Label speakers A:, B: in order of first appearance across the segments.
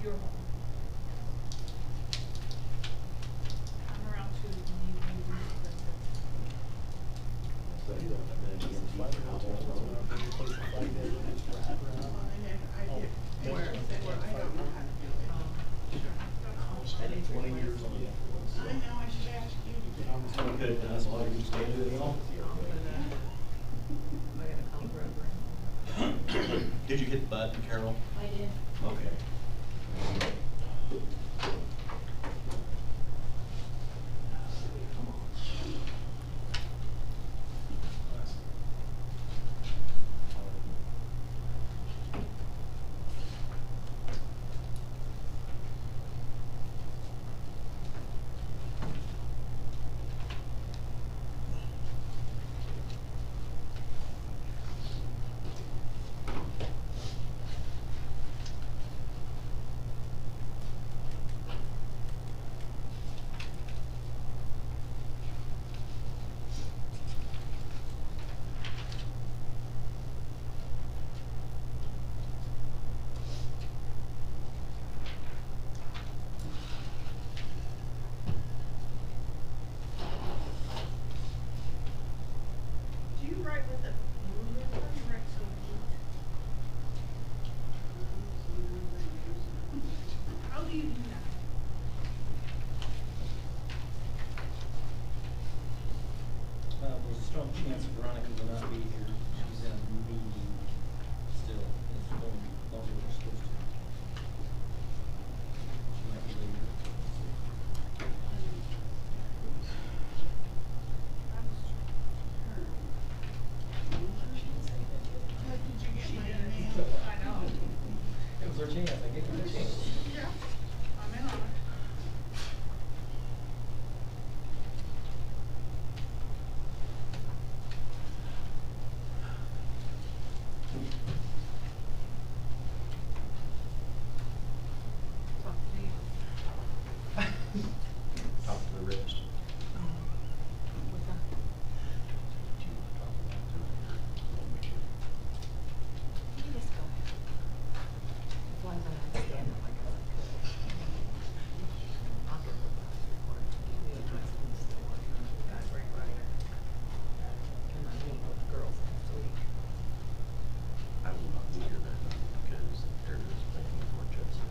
A: your home. I'm around 2 if you need me.
B: Where I don't know how to do it.
C: 20 years on it.
B: I know, I should ask you to do it.
C: I'm good, that's why you just can't do it all.
D: I gotta call Broker.
C: Did you hit the button, Carol?
D: I did.
C: Okay.
A: Do you write with a ruler or do you write so neat? How do you do that?
E: There's a strong chance Veronica will not be here. She's in a meeting still. It's going longer than we're supposed to. She might be later.
B: Did you get my email?
A: I know.
E: It was her chance. I gave her a chance.
A: Yeah, I'm in on it.
D: Talk to me.
C: Talk to the rest.
D: What's that? You just go ahead. As long as I understand it like I could. I'll get the last report. Give me a address and still working on the guy right right. And I'm meeting with the girls next week.
C: I will not be here that night because there is making for Judson.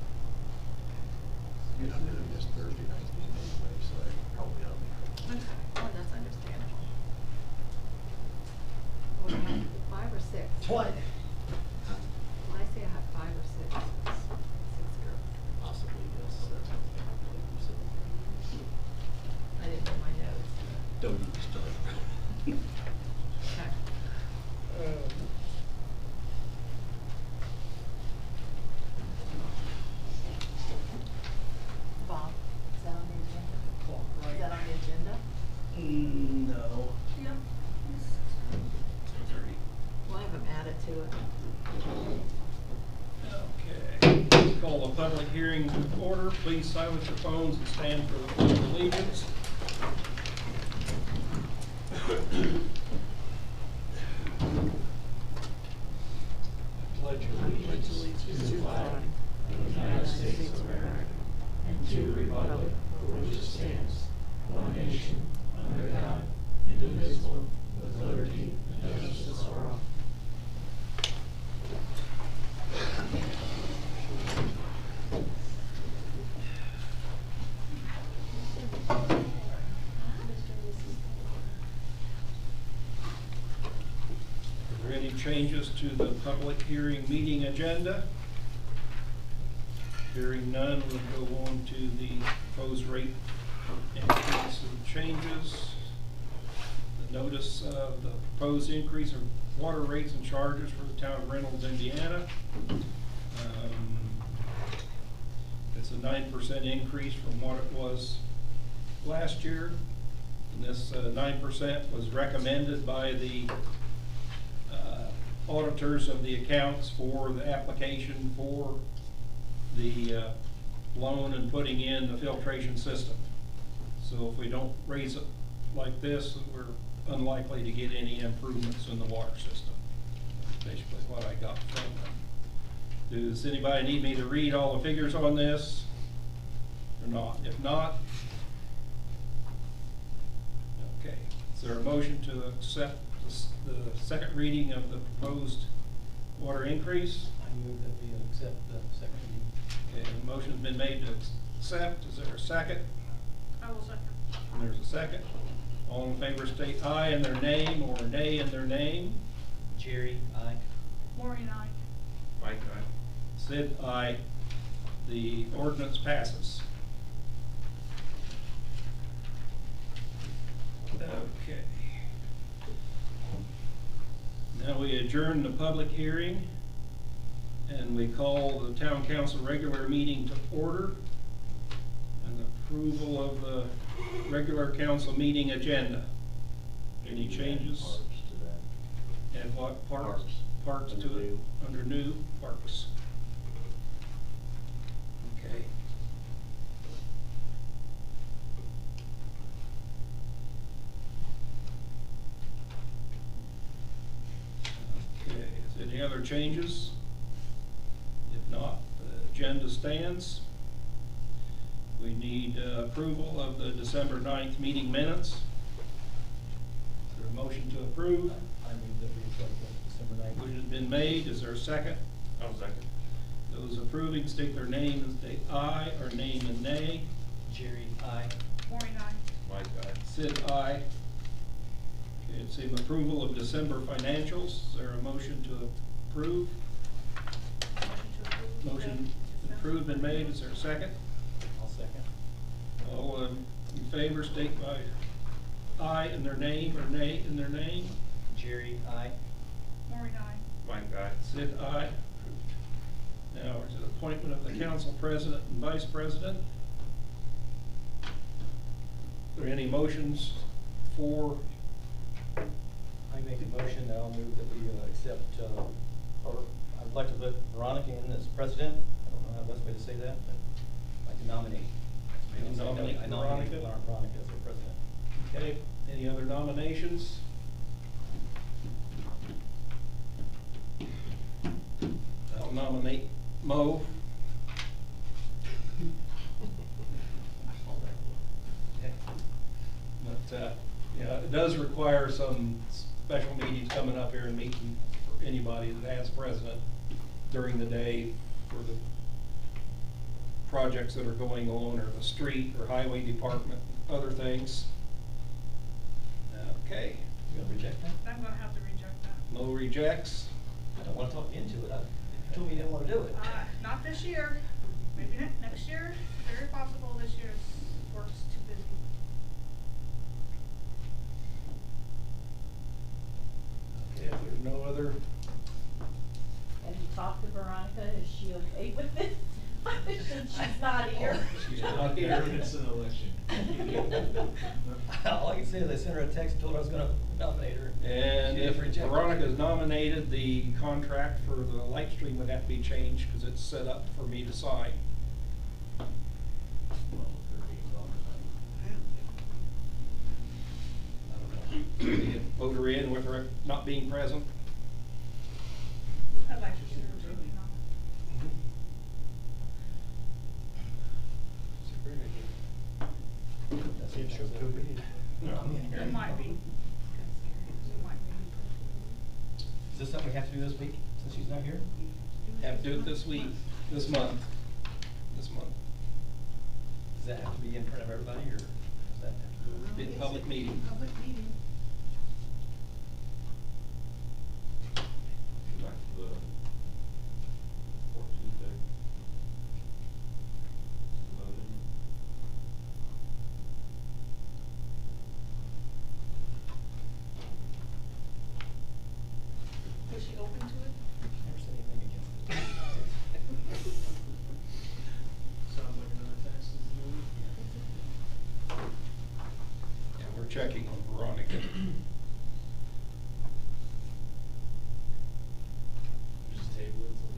C: And I'm gonna miss Thursday night meeting anyway, so I probably ought to be.
D: Okay, well, that's understandable. Well, I have 5 or 6.
C: What?
D: When I say I have 5 or 6, it's 6 girls.
C: Possibly, yes, that's what you said.
D: I didn't know my notes.
C: Don't even start.
D: Okay. Bob, is that on the agenda? Is that on the agenda?
C: No.
A: Yep.
D: We'll have him add it to it.
E: Okay. Call the public hearing to order. Please silence your phones and stand for the pledge of allegiance. Pledge allegiance
C: To the flag of the United States of America and to the republic for which it stands, one nation, under God, indivisible, with liberty and justice for all.
E: Are there any changes to the public hearing meeting agenda? Hearing none, we'll go on to the proposed rate increase and changes. The notice of the proposed increase of water rates and charges for the town of Reynolds, Indiana. It's a 9% increase from what it was last year. And this 9% was recommended by the auditors of the accounts for the application for the loan and putting in the filtration system. So if we don't raise it like this, we're unlikely to get any improvements in the water system. Basically what I got from them. Does anybody need me to read all the figures on this or not? If not, okay. Is there a motion to accept the second reading of the proposed water increase?
C: I move that we accept the second reading.
E: Okay, the motion's been made to accept. Is there a second?
A: I will second.
E: And there's a second. All in favor state aye in their name or nay in their name.
C: Jerry, aye.
A: Maureen, aye.
F: Mike, aye.
E: Sid, aye. The ordinance passes. Okay. Now we adjourn the public hearing and we call the town council regular meeting to order and approval of the regular council meeting agenda. Any changes?
F: Parks to that.
E: And what parks?
F: Parks.
E: Parks to
F: Under
E: it,
F: new.
E: under new parks. Okay. Okay, is any other changes? If not, the agenda stands. We need approval of the December 9th meeting minutes. Is there a motion to approve?
C: I move that we accept the December 9th.
E: Which has been made, is there a second?
F: I'll second.
E: Those approving state their name and state aye, or name and nay.
C: Jerry, aye.
A: Maureen, aye.
F: Mike, aye.
E: Sid, aye. Okay, it's in approval of December financials. Is there a motion to approve?
A: Motion to approve.
E: Motion
A: the
E: approved been made, is there a second?
C: I'll second.
E: All in favor state by aye in their name, or nay in their name.
C: Jerry, aye.
A: Maureen, aye.
F: Mike, aye.
E: Sid, aye. Now, is it appointment of the council president and vice president? Are there any motions for?
C: I make a motion that I'll move that we accept, or I'd like to put Veronica in as president. I don't know how the best way to say that, but I'd like to nominate.
E: You nominate
C: I nominate
E: Veronica?
C: Veronica as the president.
E: Okay, any other nominations? I'll nominate Mo.
C: Okay.
E: But, yeah, it does require some special meetings coming up here and meeting for anybody that has president during the day for the projects that are going on, or the street, or highway department, other things. Okay,
C: You gonna reject that?
A: I'm gonna have to reject that.
E: Mo rejects.
C: I don't wanna talk you into it. You told me you didn't wanna do it.
A: Not this year. Maybe next year. Very possible this year's work's too busy.
E: Okay, if there's no other,
G: Have you talked to Veronica? Is she okay with this? Since she's not here.
E: she's not here.
F: It's an election.
C: All I can say is I sent her a text and told her I was gonna nominate her.
E: And
C: She
E: if
C: just rejected it.
E: Veronica is nominated, the contract for the light stream would have to be changed, because it's set up for me to sign. Vote her in with her not being present.
A: I'd like to see her maybe not.
C: That's it, sure, could be.
A: It might be. It might be.
C: Is this something we have to do this week, since she's not here?
E: Have to do it this week, this month. This month.
C: Does that have to be in front of everybody, or does that have to
E: Big public meeting.
B: Public meeting.
F: Back to the 14th day. Voting.
A: Was she open to it?
C: Never said anything against it.
F: Sounds like another taxes
E: Yeah, we're checking on Veronica.
F: Just table it till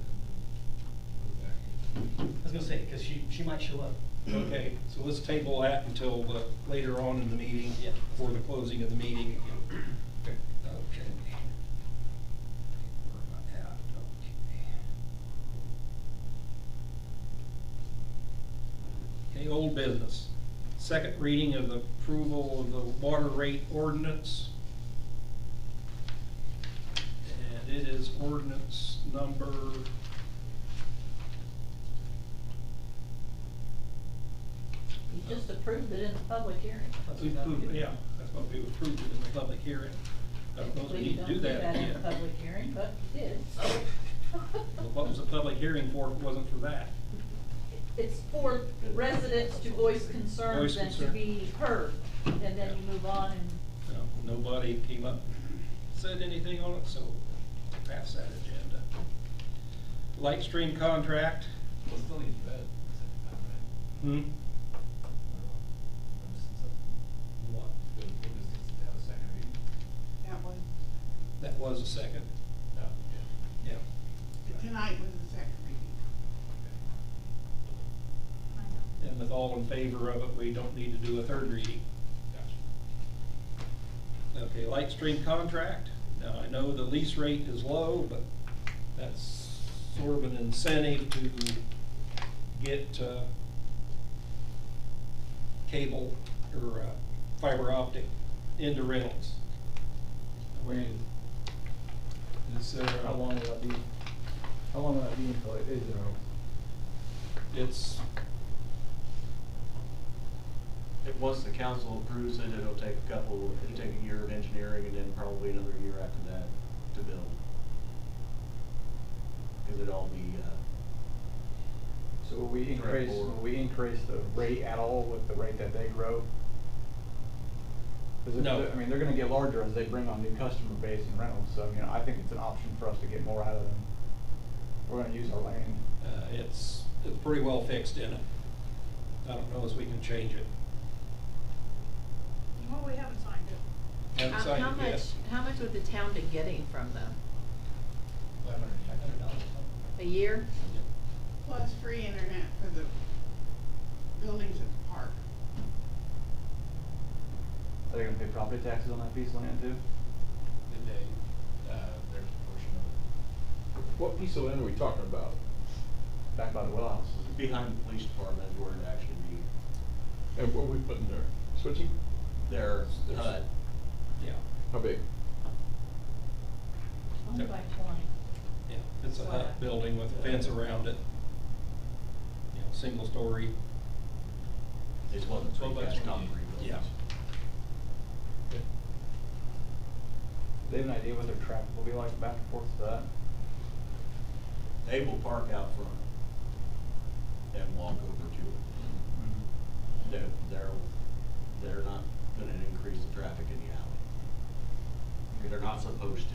F: then.
C: I was gonna say, cause she might show up.
E: Okay, so let's table that until later on in the meeting,
C: Yeah.
E: before the closing of the meeting. Okay. Okay. Where am I at? Okay. Okay, old business. Second reading of the approval of the water rate ordinance. And it is ordinance number.
G: You just approved it in the public hearing.
E: We approved, yeah, that's what we approved it in the public hearing. I don't know if we
G: Typically, you
E: need to
G: don't
E: do that
G: in
E: yet.
G: the public hearing, but you did, so.
E: Well, what was the public hearing for if it wasn't for that?
G: It's for residents to voice concerns
E: Voice
G: and to
E: concern.
G: be heard, and then you move on and.
E: No, nobody came up, said anything on it, so pass that agenda. Lightstream contract.
F: Well, still needs red, second time, right?
E: Hmm? What?
F: What is this, to have a second reading?
B: That was,
E: That was a second,
F: No, yeah.
E: yeah.
B: tonight was the second reading.
E: And with all in favor of it, we don't need to do a third reading.
F: Gotcha.
E: Okay, Lightstream contract. Now, I know the lease rate is low, but that's sort of an incentive to get cable or fiber optic into Reynolds.
C: Wayne, is how long will that be? How long will that be until it is,
H: Once the council approves it, it'll take a year of engineering and then probably another year after that to build. Cause it'll all be,
C: So will we
H: Correct.
C: increase the rate at all with the rate that they grow? 'Cause
E: No.
C: I mean, they're gonna get larger as they bring on new customer base in Reynolds, so, you know, I think it's an option for us to get more out of them. We're gonna use our land.
E: it's pretty well fixed in it. I don't know if we can change it.
A: Well, we haven't signed it.
E: Haven't signed it yet.
D: How much would the town be getting from them?
F: $500.
D: A year?
B: Plus free internet for the buildings at the park.
C: Are they gonna pay property taxes on that piece of land too?
F: Did they, their portion of it?
I: What piece of land are we talking about?
C: Back by the well houses.
H: behind the police department is where it actually be.
I: And what are we putting there? Switching?
H: Their
E: There's-
H: HUD.
E: Yeah,
I: How big?
G: 20 by 20.
E: yeah, it's a hut building with a fence around it. You know, single story.
H: It's one of the
E: 12 by
H: precast
E: 20.
H: concrete buildings.
E: Yeah.
C: Do they have an idea what their traffic will be like back and forth to that?
H: They will park out front and walk over to it. They're not gonna increase the traffic in the alley. They're not supposed to.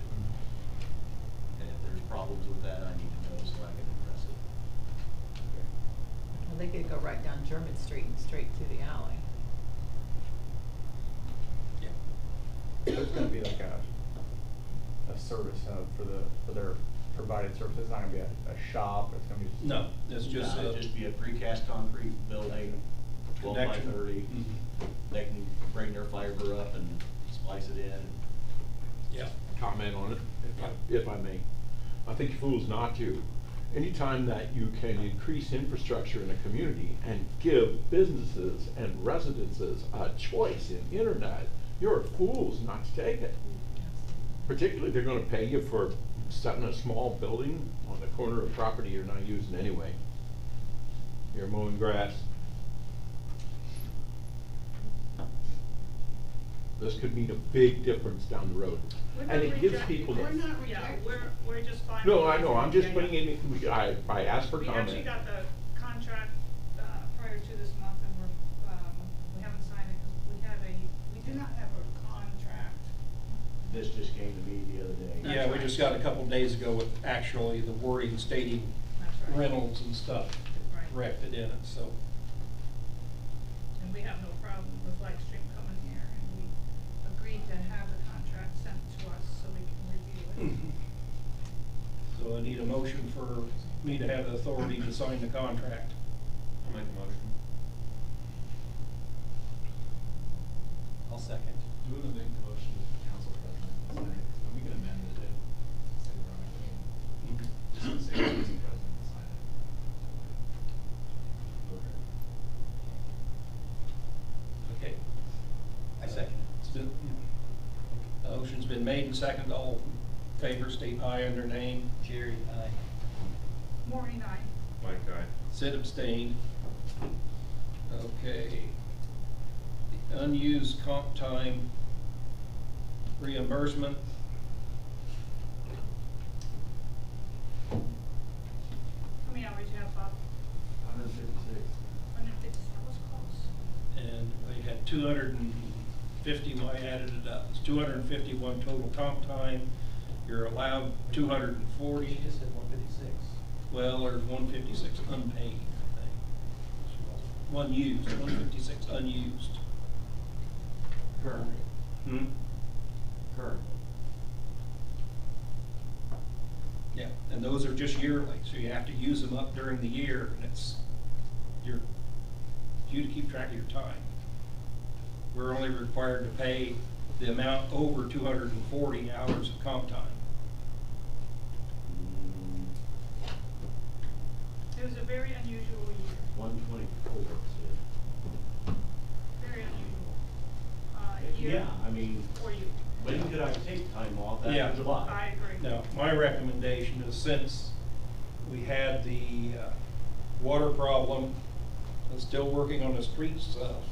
H: And if there's problems with that, I need to know so I can address it.
D: Well, they could go right down German Street and straight through the alley.
E: Yeah.
C: So it's gonna be like a service hub for their provided services. It's not gonna be a shop, it's gonna be just.
E: No, it's just
H: It'll
E: a.
H: just be a precast concrete building, 12 by
E: Connection.
H: 30.
E: Mhm.
H: They can bring their fiber up and splice it in.
E: Yeah.
I: Comment on it, if I may. I think you're fools not to. Anytime that you can increase infrastructure in a community and give businesses and residences a choice in internet, you're fools not to take it. Particularly if they're gonna pay you for setting a small building on the corner of property you're not using anyway. You're mowing grass. This could mean a big difference down the road.
A: We're
I: And
A: not
I: it gives
A: rejecting-
I: people.
B: We're not
A: Yeah,
B: rejecting.
A: we're just fine.
I: No, I know, I'm just
A: Yeah,
I: putting
A: yeah.
I: in, I asked for
A: We
I: comment.
A: actually got the contract, prior to this month, and we haven't signed it, because we do not have a contract.
H: This just came to me the other day.
E: Yeah, we just got a couple days ago with actually the wording stating
A: That's right.
E: Reynolds and stuff
A: Right.
E: corrected in it, so.
A: And we have no problem with Lightstream coming here, and we agreed to have the contract sent to us so we can review it.
E: So I need a motion for me to have the authority to sign the contract.
F: I'll make a motion.
E: I'll second.
F: Do we want to make the motion with the council president to sign it? And we can amend it if, say, we're on a just say council president to sign it. Okay.
E: made second, all in favor, state aye on their name.
C: Jerry, aye.
A: Maureen, aye.
F: Mike, aye.
E: Sid abstained. Okay. The unused comp time reimbursement.
A: How many hours you have, Bob?
C: 156.
A: 150, that was close.
E: And we had 250, when I added it up, it's 251 total comp time. You're allowed 240.
C: She just said 156.
E: Well, there's 156 unpaid, I think. Unused, 156 unused.
H: Currently.
E: Hmm?
H: Currently.
E: Yeah, and those are just yearly, so you have to use them up during the year, and it's you to keep track of your time. We're only required to pay the amount over 240 hours of comp time.
A: It was a very unusual year,
H: 124,
A: very unusual, year.
H: Yeah, I mean,
A: For you.
H: when could I take time off
E: Yeah.
H: after July?
A: I agree.
E: Now, my recommendation is, since we had the water problem and still working on the street stuff,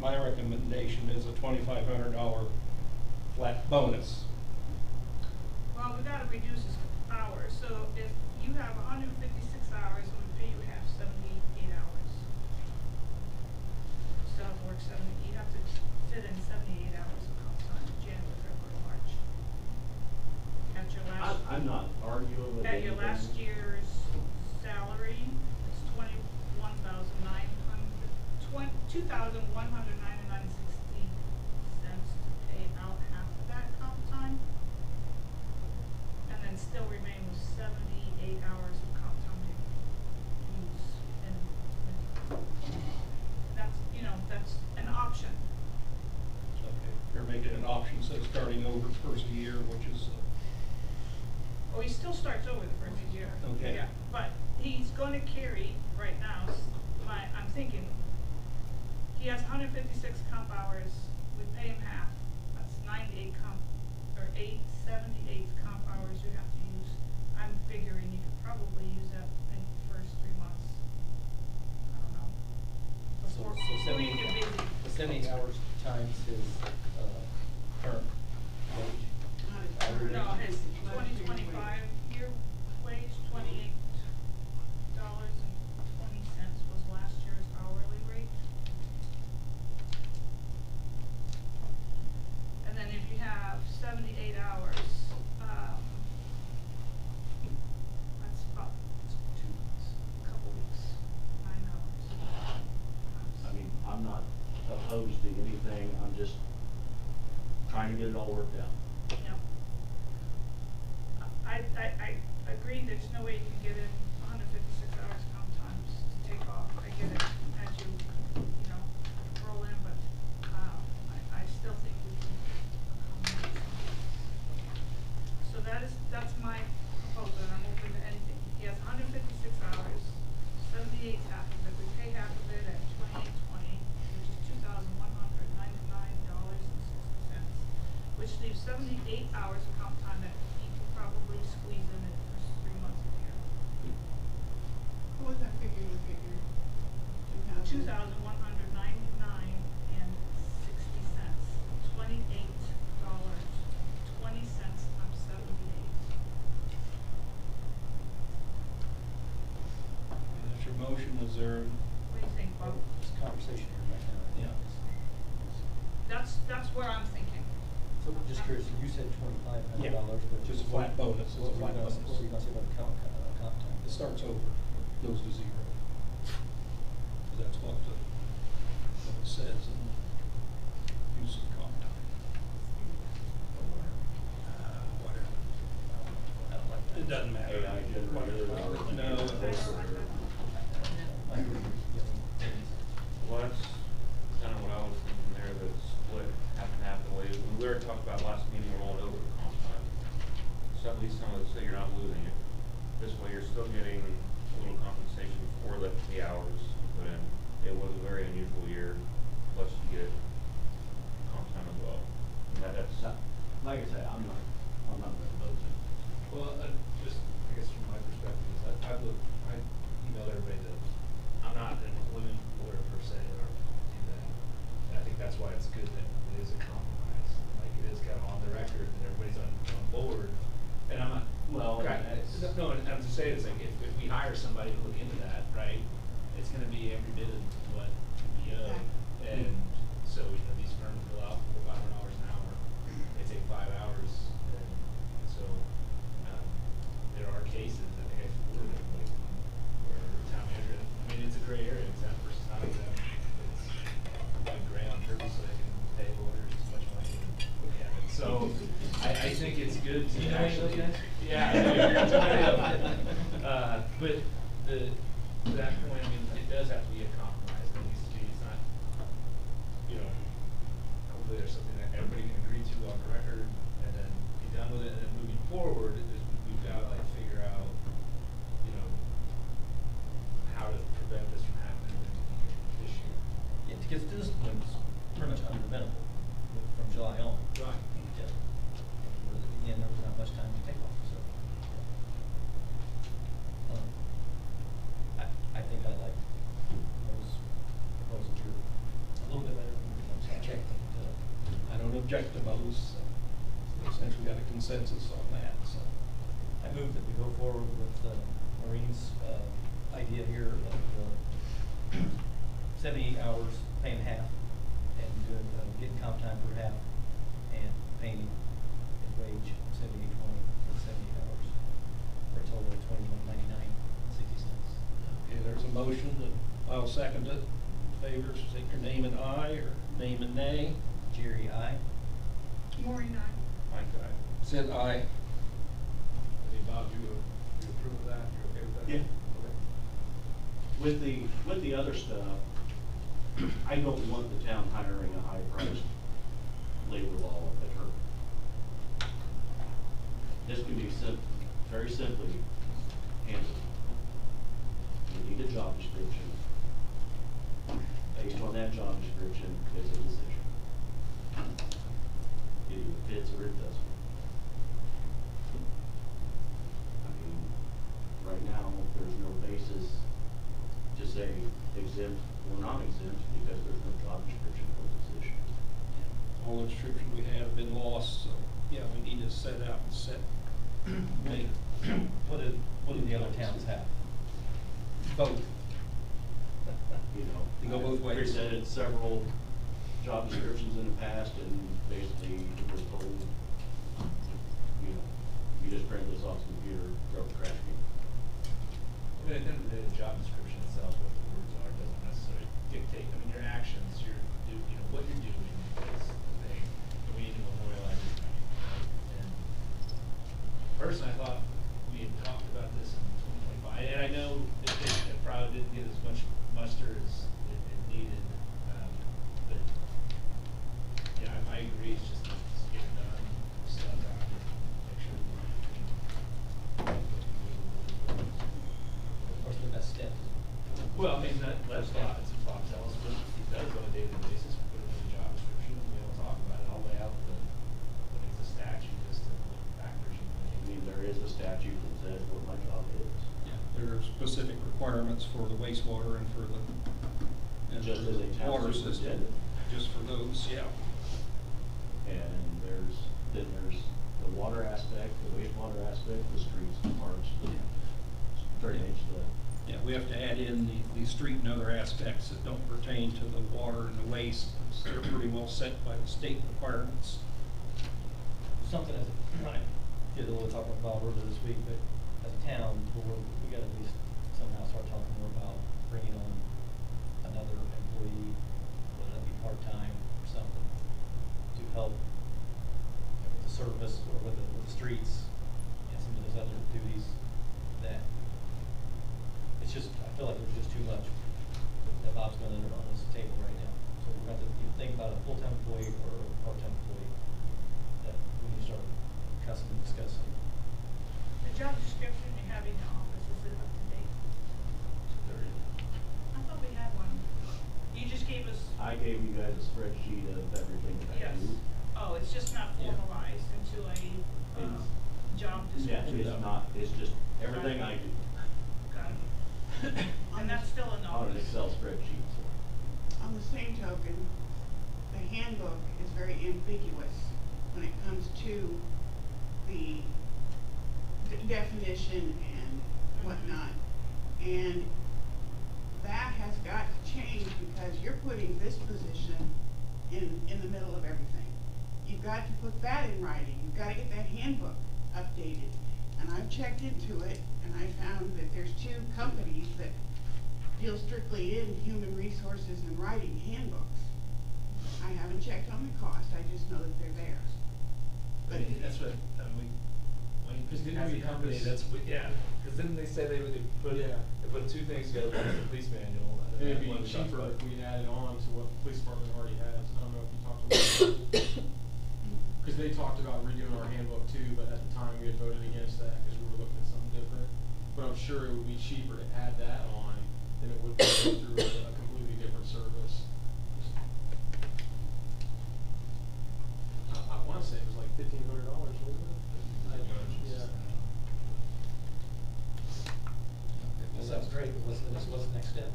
E: my recommendation is a $2,500 flat bonus.
A: Well, we gotta reduce his hours, so if you have 156 hours, and we pay you half, 78 hours. Still have to work 70, you have to fit in 78 hours of comp time, January, February, March. At your last.
H: I'm not arguing with
A: At your
H: anything.
A: last year's salary, it's 2,199.60 to pay out half of that comp time. And then still remain with 78 hours of comp time to use. And that's, that's an option.
E: Okay, you're making an option, so starting over the first year, which is,
A: Oh, he still starts over the first year.
E: Okay.
A: Yeah, but he's gonna carry, right now, I'm thinking, he has 156 comp hours, we pay him half, that's 98 comp, or 78 comp hours you have to use. I'm figuring you could probably use that in the first 3 months. I don't know. Before you get busy.
C: The 70 hours times his current wage.
B: Not as
C: Hourly.
A: No, his 2025 year wage, $28.20 was last year's hourly rate. And then if you have 78 hours, that's about 2 weeks, a couple weeks, 9 hours.
H: I mean, I'm not opposed to anything, I'm just trying to get it all worked out.
A: Yeah. I agree, there's no way you can get in 156 hours comp times to take off. I get it as you roll in, but I still think we can accommodate some. So that's my proposal, and I'm open to anything. He has 156 hours, 78 half of it, we pay half of it at $28.20, which is $2,199.60, which leaves 78 hours of comp time that he could probably squeeze in the first 3 months of the year.
B: What was that figure you figured?
A: 2,199.60, $28.20 times 78.
E: that's your motion, is there?
A: What do you think, Bob?
C: This conversation here right now.
E: Yeah.
A: That's where I'm thinking.
C: So I'm just curious, you said $2,500,
E: Yeah,
C: but
E: just a flat bonus.
C: What were you gonna say about the comp time?
E: It starts over, goes to 0. That's what it says in use of comp time. Whatever. I don't like that. It doesn't matter.
H: AI generated or-
E: No.
F: Well, that's kind of what I was thinking there, that it's split half and half the way, we already talked about last meeting, we're rolling over the comp time. So at least some of it, so you're not losing it. This way you're still getting a little compensation for the hours put in. It was a very unusual year, plus you get comp time as well. And that's
J: we hire somebody to look into that, right, it's gonna be every bit of what we owe.
B: Exactly.
J: And so, you know, these firms bill out $400-500 an hour, they take 5 hours, and so, there are cases, I think I forwarded it, like, where town manager, I mean, it's a gray area, exempt versus not exempt. It's like gray on purpose so they can pay lawyers as much money and look at it. So, I think it's good to
C: You know any of those
J: actually.
C: guys?
J: Yeah, I know, you're too many of them. But to that point, I mean, it does have to be a compromise, it needs to be, it's not, you know, hopefully there's something that everybody can agree to on the record, and then be done with it, and then moving forward, we've gotta like figure out, you know, how to prevent this from happening this year.
C: Yeah, because this one's pretty much unpreventable from July on.
J: Right.
C: Yeah. Again, there was not much time to take off, so. I think I like those proposals here a little bit better than the ones I checked.
E: I don't object to those, so we essentially got a consensus on that, so.
C: I move that we go forward with Maureen's idea here of 78 hours, paying half, and doing, getting comp time for half, and paying his wage 78.20 for the 78 hours, for a total of $21.99.60.
E: Okay, there's a motion, that I'll second it. Favor, state your name and aye, or name and nay.
C: Jerry, aye.
A: Maureen, aye.
F: Mike,
E: Sid, aye.
J: Hey, Bob, you approve of that, you're okay with that?
H: Yeah.
J: Okay.
H: With the other stuff, I don't want the town hiring a high-priced labor law attorney. This can be very simply handled. You need a job description. Based on that job description, it's a decision. It either fits or it doesn't. I mean, right now, there's no basis to say exempt or non-exempt because there's no job description for the position.
E: All the descriptions we have been lost, so, yeah, we need to set out and set.
C: What do the other towns have?
E: Both.
H: You know,
E: You go both ways.
H: I've presented several job descriptions in the past, and basically we're told, you know, you just print this off the computer, throw it in the trash can.
J: I mean, at the end of the day, the job description itself, what the words are, doesn't necessarily dictate, I mean, your actions, you know, what you're doing is the thing, but we need to memorialize it, right? And personally, I thought we had talked about this in 2025, and I know it probably didn't get as much muster as it needed, but, yeah, I agree, it's just get it done, stuff out, make sure
C: What's the best step?
J: well, I mean, that's Bob, it's Bob tells us what he does on a daily basis, we put it in the job description, and we don't talk about it all the way out the, I think it's a statute, just to what factors you
H: I mean, there is a statute that says what my job is.
E: Yeah, there are specific requirements for the wastewater and for the, and
H: Just
E: for
H: as
E: the
H: a town
E: water system.
H: superintendent.
E: Just for those, yeah.
H: And there's the water aspect, the wastewater aspect, the streets, the parks, the drainage,
E: Yeah, we have to add in the street and other aspects that don't pertain to the water and the waste. They're pretty well set by the state requirements.
C: Something as, I did a little talking about earlier this week, but as a town, we gotta at least somehow start talking more about bringing on another employee, whether that be part-time or something, to help with the service or with the streets and some of those other duties that it's just, I feel like there's just too much that Bob's gonna enter on this table right now. So we're gonna have to either think about a full-time employee or a part-time employee that we need to start cussing and discussing.
A: The job description you have in the office, is it up to date? I thought we had one. You just gave us.
H: I gave you guys a spreadsheet of everything that I
A: Yes.
H: do.
A: Oh, it's just not
E: Yeah.
A: formalized into a, job
H: Yeah,
A: description?
H: it's not, it's just everything I do
A: Got it. And that's still in the
H: on an
A: office?
H: Excel spreadsheet, so.
B: On the same token, the handbook is very ambiguous when it comes to the definition and whatnot. And that has got to change because you're putting this position in the middle of everything. You've got to put that in writing. You've got to get that handbook updated. And I've checked into it, and I found that there's 2 companies that deal strictly in human resources and writing handbooks. I haven't checked on the cost, I just know that they're there. But
J: That's what, I mean,
C: Because didn't
J: as
C: we
J: a
C: have
J: company,
C: this-
J: that's what, yeah, cause then they say they would put,
C: Yeah.
J: they put 2 things together, one is the police manual, and then
C: It'd
J: that
C: be
J: one we talked
C: cheaper
J: about.
C: if we added on to what the police department already has. I don't know if you talked about because they talked about redoing our handbook too, but at the time we had voted against that because we were looking at something different. But I'm sure it would be cheaper to add that on than it would be to go through a completely different service. I wanna say it was like $1,500, wasn't it? Yeah.
K: Well, sounds great, but what's the next step?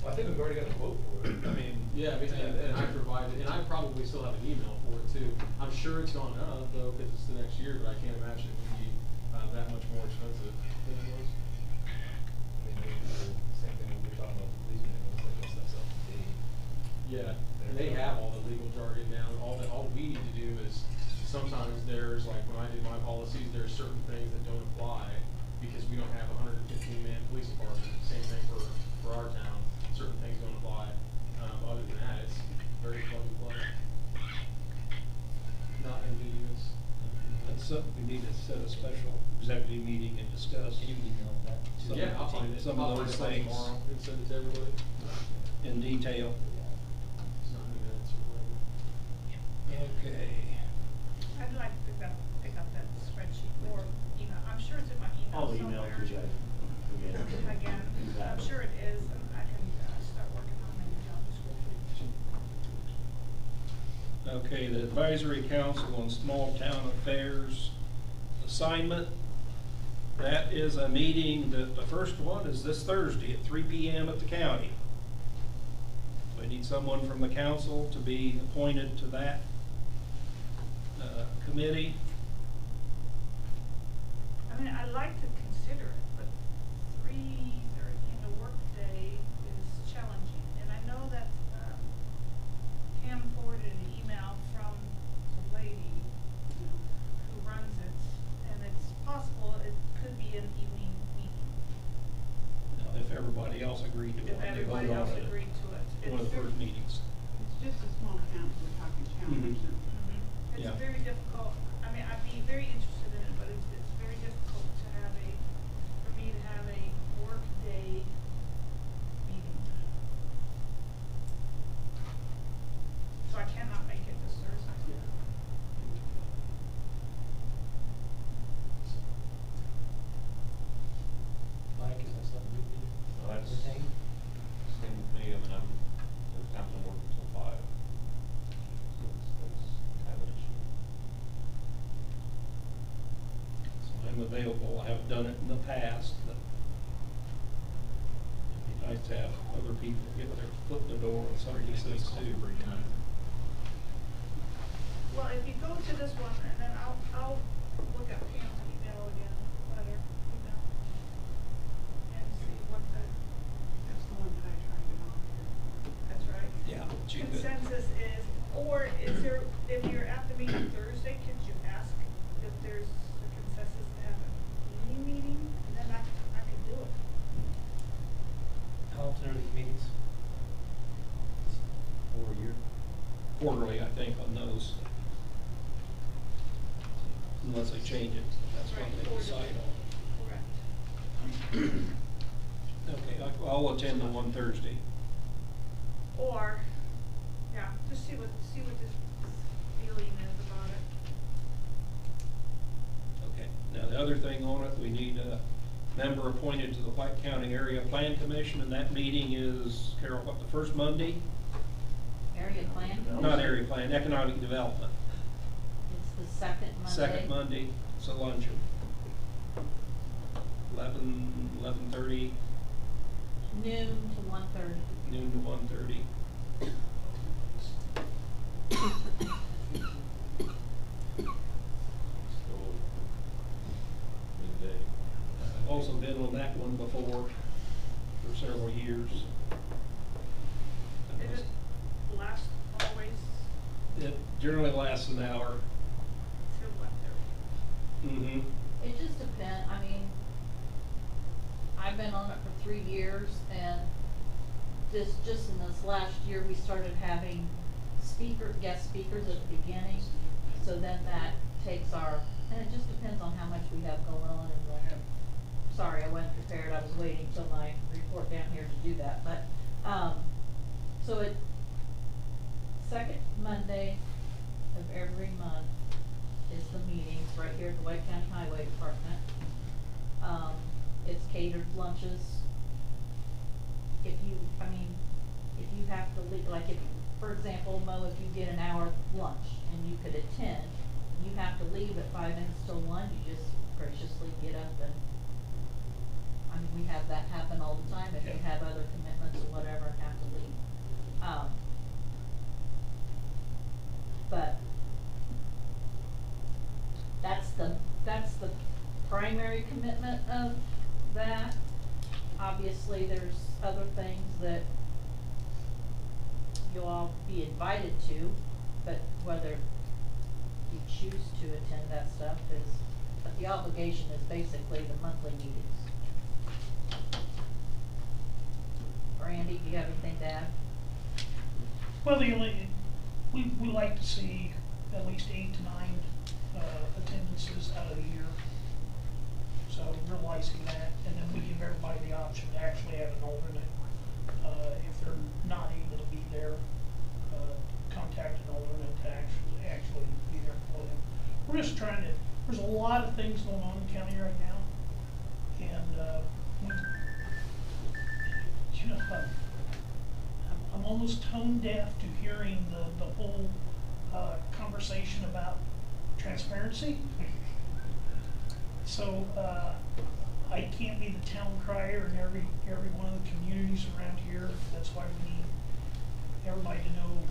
J: Well, I think we've already got a quote for it, I mean.
C: Yeah, and I provided, and I probably still have an email for it too. I'm sure it's gone up though, because it's the next year, but I can't imagine it would be that much more expensive than it was.
J: I mean, the same thing when we were talking about the police manual, it's like that stuff's up to date.
C: Yeah, and they have all the legal jargon down. All we need to do is sometimes there's like when I do my policies, there's certain things that don't apply because we don't have a 115-man police department. Same thing for our town. Certain things don't apply. Other than that, it's very plug and play. Not ambiguous.
E: That's something we need to set a special executive meeting and discuss.
K: Can you email that?
E: Some-
C: Yeah, I'll find it.
E: Some
C: I'll
E: of
C: find
E: those
C: it by
E: things
C: tomorrow and send it to everybody.
E: in detail.
C: It's not in the minutes or whatever.
E: Okay.
A: I'd like to pick up that spreadsheet or email, I'm sure it's in my email
H: I'll
A: somewhere.
H: email it to you again.
A: Again, I'm
H: Exactly.
A: sure it is, and I can start working on a job description.
E: Okay, the Advisory Council on Small Town Affairs assignment. That is a meeting that, the first one is this Thursday at 3 p.m. at the county. We need someone from the council to be appointed to that committee.
A: I mean, I'd like to consider it, but 3:30 in a workday is challenging. And I know that Pam forwarded an email from the lady who runs it, and it's possible it could be an evening meeting.
E: Now, if everybody else agreed to it,
A: If
E: they
A: everybody
E: vote on
A: else
E: it.
A: agreed to it.
E: One of the first meetings.
B: it's just a small town, so we're talking challenge.
E: Mhm.
A: It's
E: Yeah.
A: very difficult, I mean, I'd be very interested in it, but it's very difficult to have for me to have a workday meeting. So I cannot make it this Thursday.
K: Mike, is that something you can
F: Well, that's
K: entertain?
F: same with me, I mean, there's times I'm working till 5. So that's kind of an issue.
E: So I'm available. I haven't done it in the past, but it'd be nice to have other people get their foot in the door on some of these things too.
A: Well, if you go to this one, and then I'll look at Pam's email again, letter, email, and see what
B: That's the one that I tried to monitor.
A: that's right.
E: Yeah, but you could.
A: Consensus is, or is there, if you're at the meeting Thursday, could you ask if there's a consensus to have an evening meeting, and then I could do it.
K: How often are these meetings? Over a year?
E: Quarterly, I think, on those. Unless they change it, that's when
A: Right,
E: they
A: quarterly.
E: decide
A: Correct.
E: on. Okay, I'll attend the one Thursday.
A: Or, yeah, just see what this feeling is about it.
E: Okay, now the other thing on it, we need a member appointed to the White County Area Plan Commission, and that meeting is, Carol, what, the first Monday?
G: Area plan?
E: Not area plan, economic development.
G: It's the second Monday.
E: Second Monday, it's a luncheon. 11:30,
G: Noon to 1:30.
E: noon to 1:30.
F: Still midday.
E: I've also been on that one before. for several years.
A: Did it last always
E: It generally lasts an hour.
A: till what there?
E: Mm-hmm.
G: It just depends, I mean, I've been on it for 3 years, and just in this last year, we started having guest speakers at the beginning, so then that takes our, and it just depends on how much we have going on in the, sorry, I wasn't prepared, I was waiting till my report down here to do that, but, so it, second Monday of every month is the meetings right here at the White County Highway Department. It's catered lunches. If you have to leave, like if, for example, Mo, if you get an hour lunch and you could attend, you have to leave at 5 minutes till 1, you just graciously get up and, I mean, we have that happen all the time if you have other commitments or whatever and have to leave. But that's the primary commitment of that. Obviously, there's other things that you'll all be invited to, but whether you choose to attend that stuff is, but the obligation is basically the monthly meetings. Randy, do you have anything to add?
L: Well, we like to see at least 8 to 9 attendances out of the year. So realizing that, and then we give everybody the option to actually have an alternate. If they're not able to be there, contact an alternate to actually be there for them. We're just trying to, there's a lot of things going on in the county right now. And, you know, I'm almost tone deaf to hearing the whole conversation about transparency. So I can't be the town crier in every one of the communities around here. That's why we need everybody to know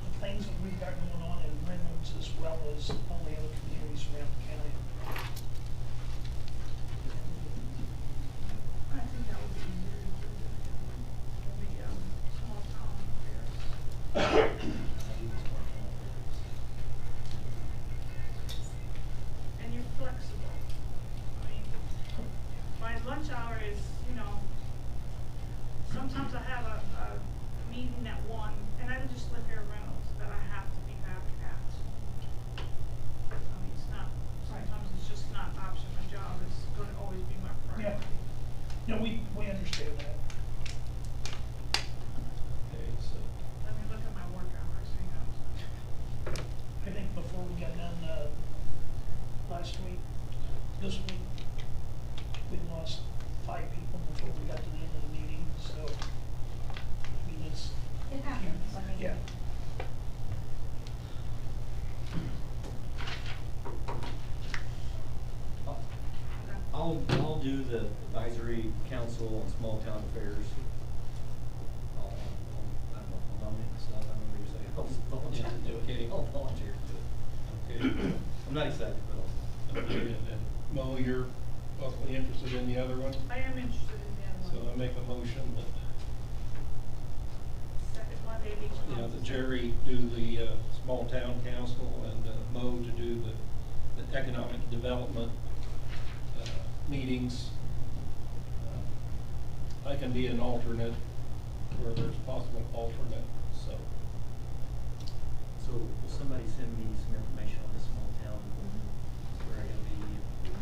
L: the things that we've got going on in Reynolds as well as all the other communities around the county.
A: I think that would be very good for the small town affairs. And you're flexible. I mean, my lunch hour is, you know, sometimes I have a meeting at 1, and I just live here in Reynolds that I have to be back at. I mean, it's not, sometimes it's just not an option. My job is going to always be my priority.
L: Yeah. No, we understand that.
E: Okay, so.
A: Let me look at my work hours, hang on.
L: I think before we got done last week, this week, we lost 5 people before we got to the end of the meeting. So, I mean,
G: It happens, I mean.
L: Yeah.
K: I'll do the advisory council on small town affairs. I'll nominate myself, I don't know what you're saying. I'll volunteer to do it.
E: Okay.
K: I'll volunteer to do it.
E: Okay.
K: I'm not excited, but I'll.
E: Okay, and Mo, you're possibly interested in the other one?
A: I am interested in the other
E: So
A: one.
E: I make a motion that,
A: Second Monday of each month.
E: yeah, that Jerry do the small town council and Mo to do the economic development meetings. I can be an alternate where there's possible alternate, so.
K: So will somebody send me some information on the small town? Where I'm gonna be?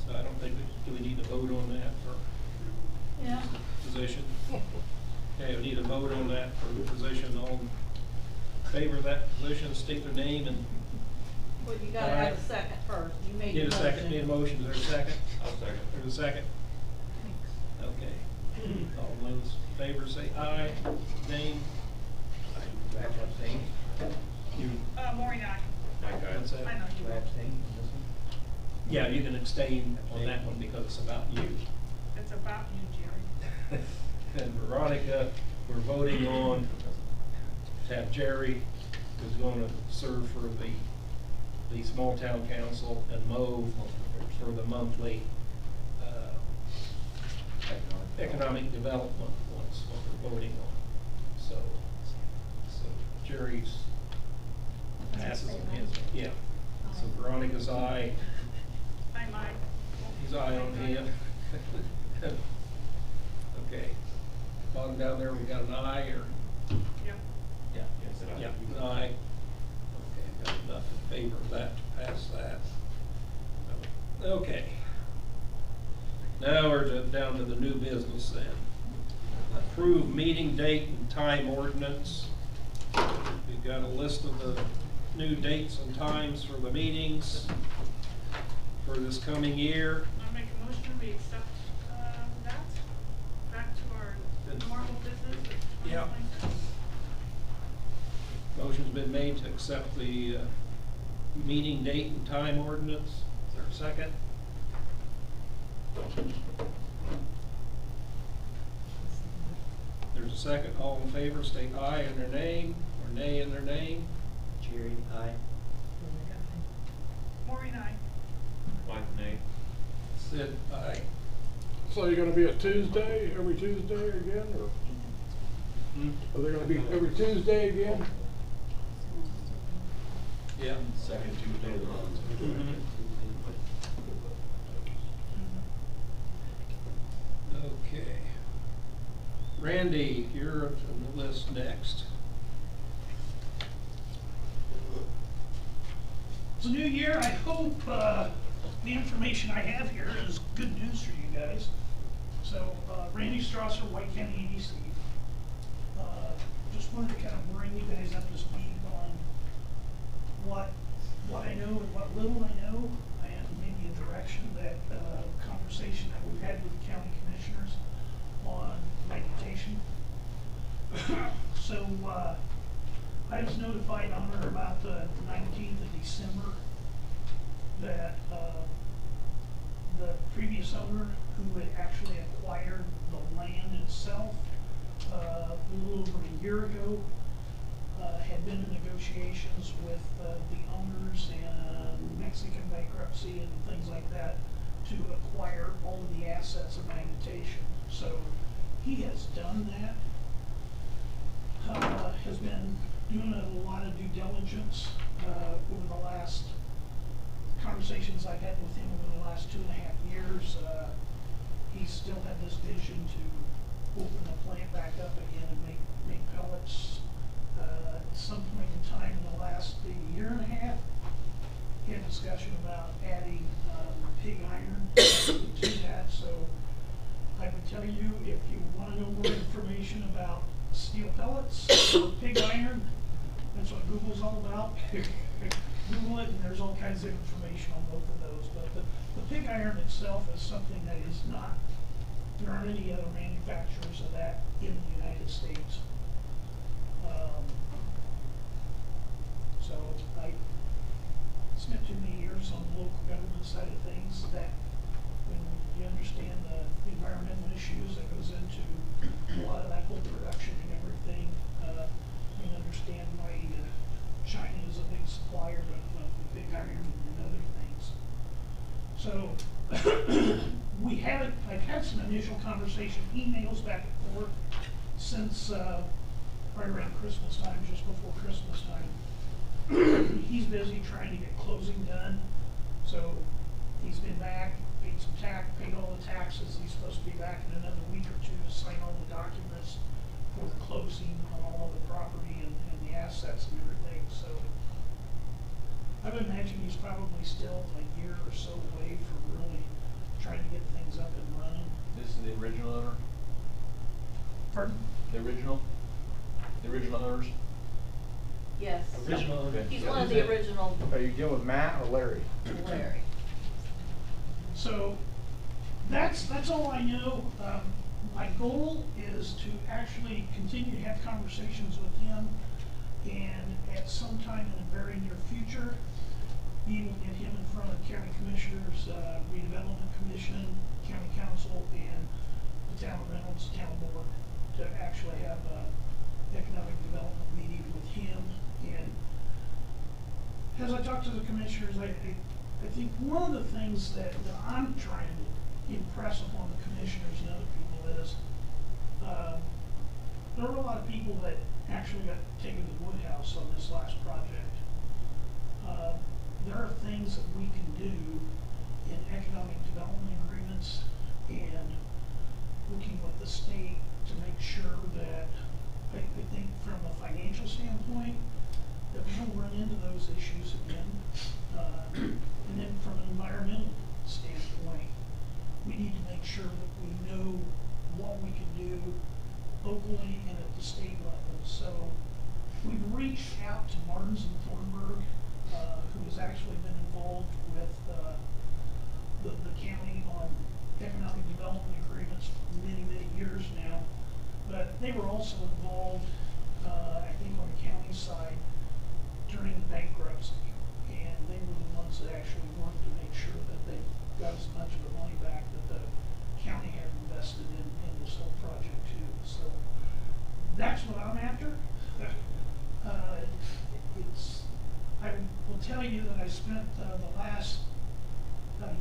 E: So I don't think, do we need to vote on that for
G: Yeah.
E: position? Okay, we need a vote on that for the position. All in favor of that position, state their name and.
G: Well, you gotta have a second first. You made your
E: Need a
G: motion.
E: second, need a motion, is there a second?
F: I'll second.
E: There's a second? Okay. All those in favor say aye. Name?
K: Do I have to abstain?
E: You,
A: Maureen, I
E: what's that?
A: know you
K: Do I
A: will.
K: abstain on this one?
E: Yeah, you can abstain on that one because it's about you.
A: It's about you, Jerry.
E: And Veronica, we're voting on to have Jerry, who's gonna serve for the small town council, and Mo for the monthly,
K: Economic
E: economic development wants what we're voting on. So Jerry's passes on his, yeah. So Veronica's aye.
A: I'm aye.
E: He's aye on him. Okay. Bottom down there, we got an aye or?
A: Yep.
E: Yeah. Yeah, an aye. Okay, got enough in favor of that to pass that. Okay. Now we're down to the new business then. Approve meeting date and time ordinance. We've got a list of the new dates and times for the meetings for this coming year.
A: I'll make a motion, we accept, that, back to our normal business of
E: Yeah.
A: 2026.
E: Motion's been made to accept the meeting date and time ordinance. Is there a second? There's a second. All in favor, state aye in their name or nay in their name.
K: Jerry, aye.
A: Maureen, aye.
F: Mike, nay.
E: Sid, aye.
I: So you're gonna be a Tuesday, every Tuesday again, or are they gonna be every Tuesday again?
E: Yeah.
H: Second Tuesday of the month.
E: Mhm. Okay. Randy, you're on the list next.
L: It's a new year. I hope the information I have here is good news for you guys. So Randy Strasser, White County EDC. Just wanted to kind of bring you guys up to speed on what I know and what little I know, and maybe a direction that conversation that we've had with the county commissioners on vegetation. So I was notified on or about the 19th of December that the previous owner, who had actually acquired the land itself a little over a year ago, had been in negotiations with the owners and Mexican bankruptcy and things like that to acquire all of the assets of vegetation. So he has done that. Has been doing a lot of due diligence over the last conversations I've had with him over the last 2.5 years. He still had this vision to open the plant back up again and make pellets. At some point in time in the last year and a half, he had discussion about adding pig iron to that. So I would tell you, if you want to know more information about steel pellets or pig iron, that's what Google's all about. Google it, and there's all kinds of information on both of those. But the pig iron itself is something that is not, there aren't any other manufacturers of that in the United States. So I spent too many years on the local government side of things that when you understand the environmental issues that goes into a lot of that whole production and everything, you understand why China is a big supplier of big iron and other things. So I've had some initial conversation, emails back and forth since right around Christmas time, just before Christmas time. He's busy trying to get closing done, so he's been back, paid all the taxes. He's supposed to be back in another week or two to sign all the documents for the closing on all of the property and the assets and everything. So I would imagine he's probably still a year or so away from really trying to get things up and running.
J: This is the original owner?
L: Pardon?
J: The original owners?
G: Yes.
K: Original, okay.
G: He's one of the original
C: Are you dealing with Matt or Larry?
G: Larry.
L: So that's all I know. My goal is to actually continue to have conversations with him, and at some time in the very near future, we will get him in front of county commissioners, redevelopment commission, county council, and the town of Reynolds, town board, to actually have an economic development meeting with him. And as I talk to the commissioners, I think one of the things that I'm trying to impress upon the commissioners and other people is lot of people that actually got taken to Woodhouse on this last project. There are things that we can do in economic development agreements and working with the state to make sure that, I think from a financial standpoint, that we don't run into those issues again. And then from an environmental standpoint, we need to make sure that we know what we can do locally and at the state level. So we've reached out to Martins and Thornburg, who has actually been involved with the county on economic development agreements for many, many years now. But they were also involved, I think on the county side, during the bankruptcy. And they were the ones that actually wanted to make sure that they got as much of the money back that the county had invested in this whole project too. So that's what I'm after. I will tell you that I spent the last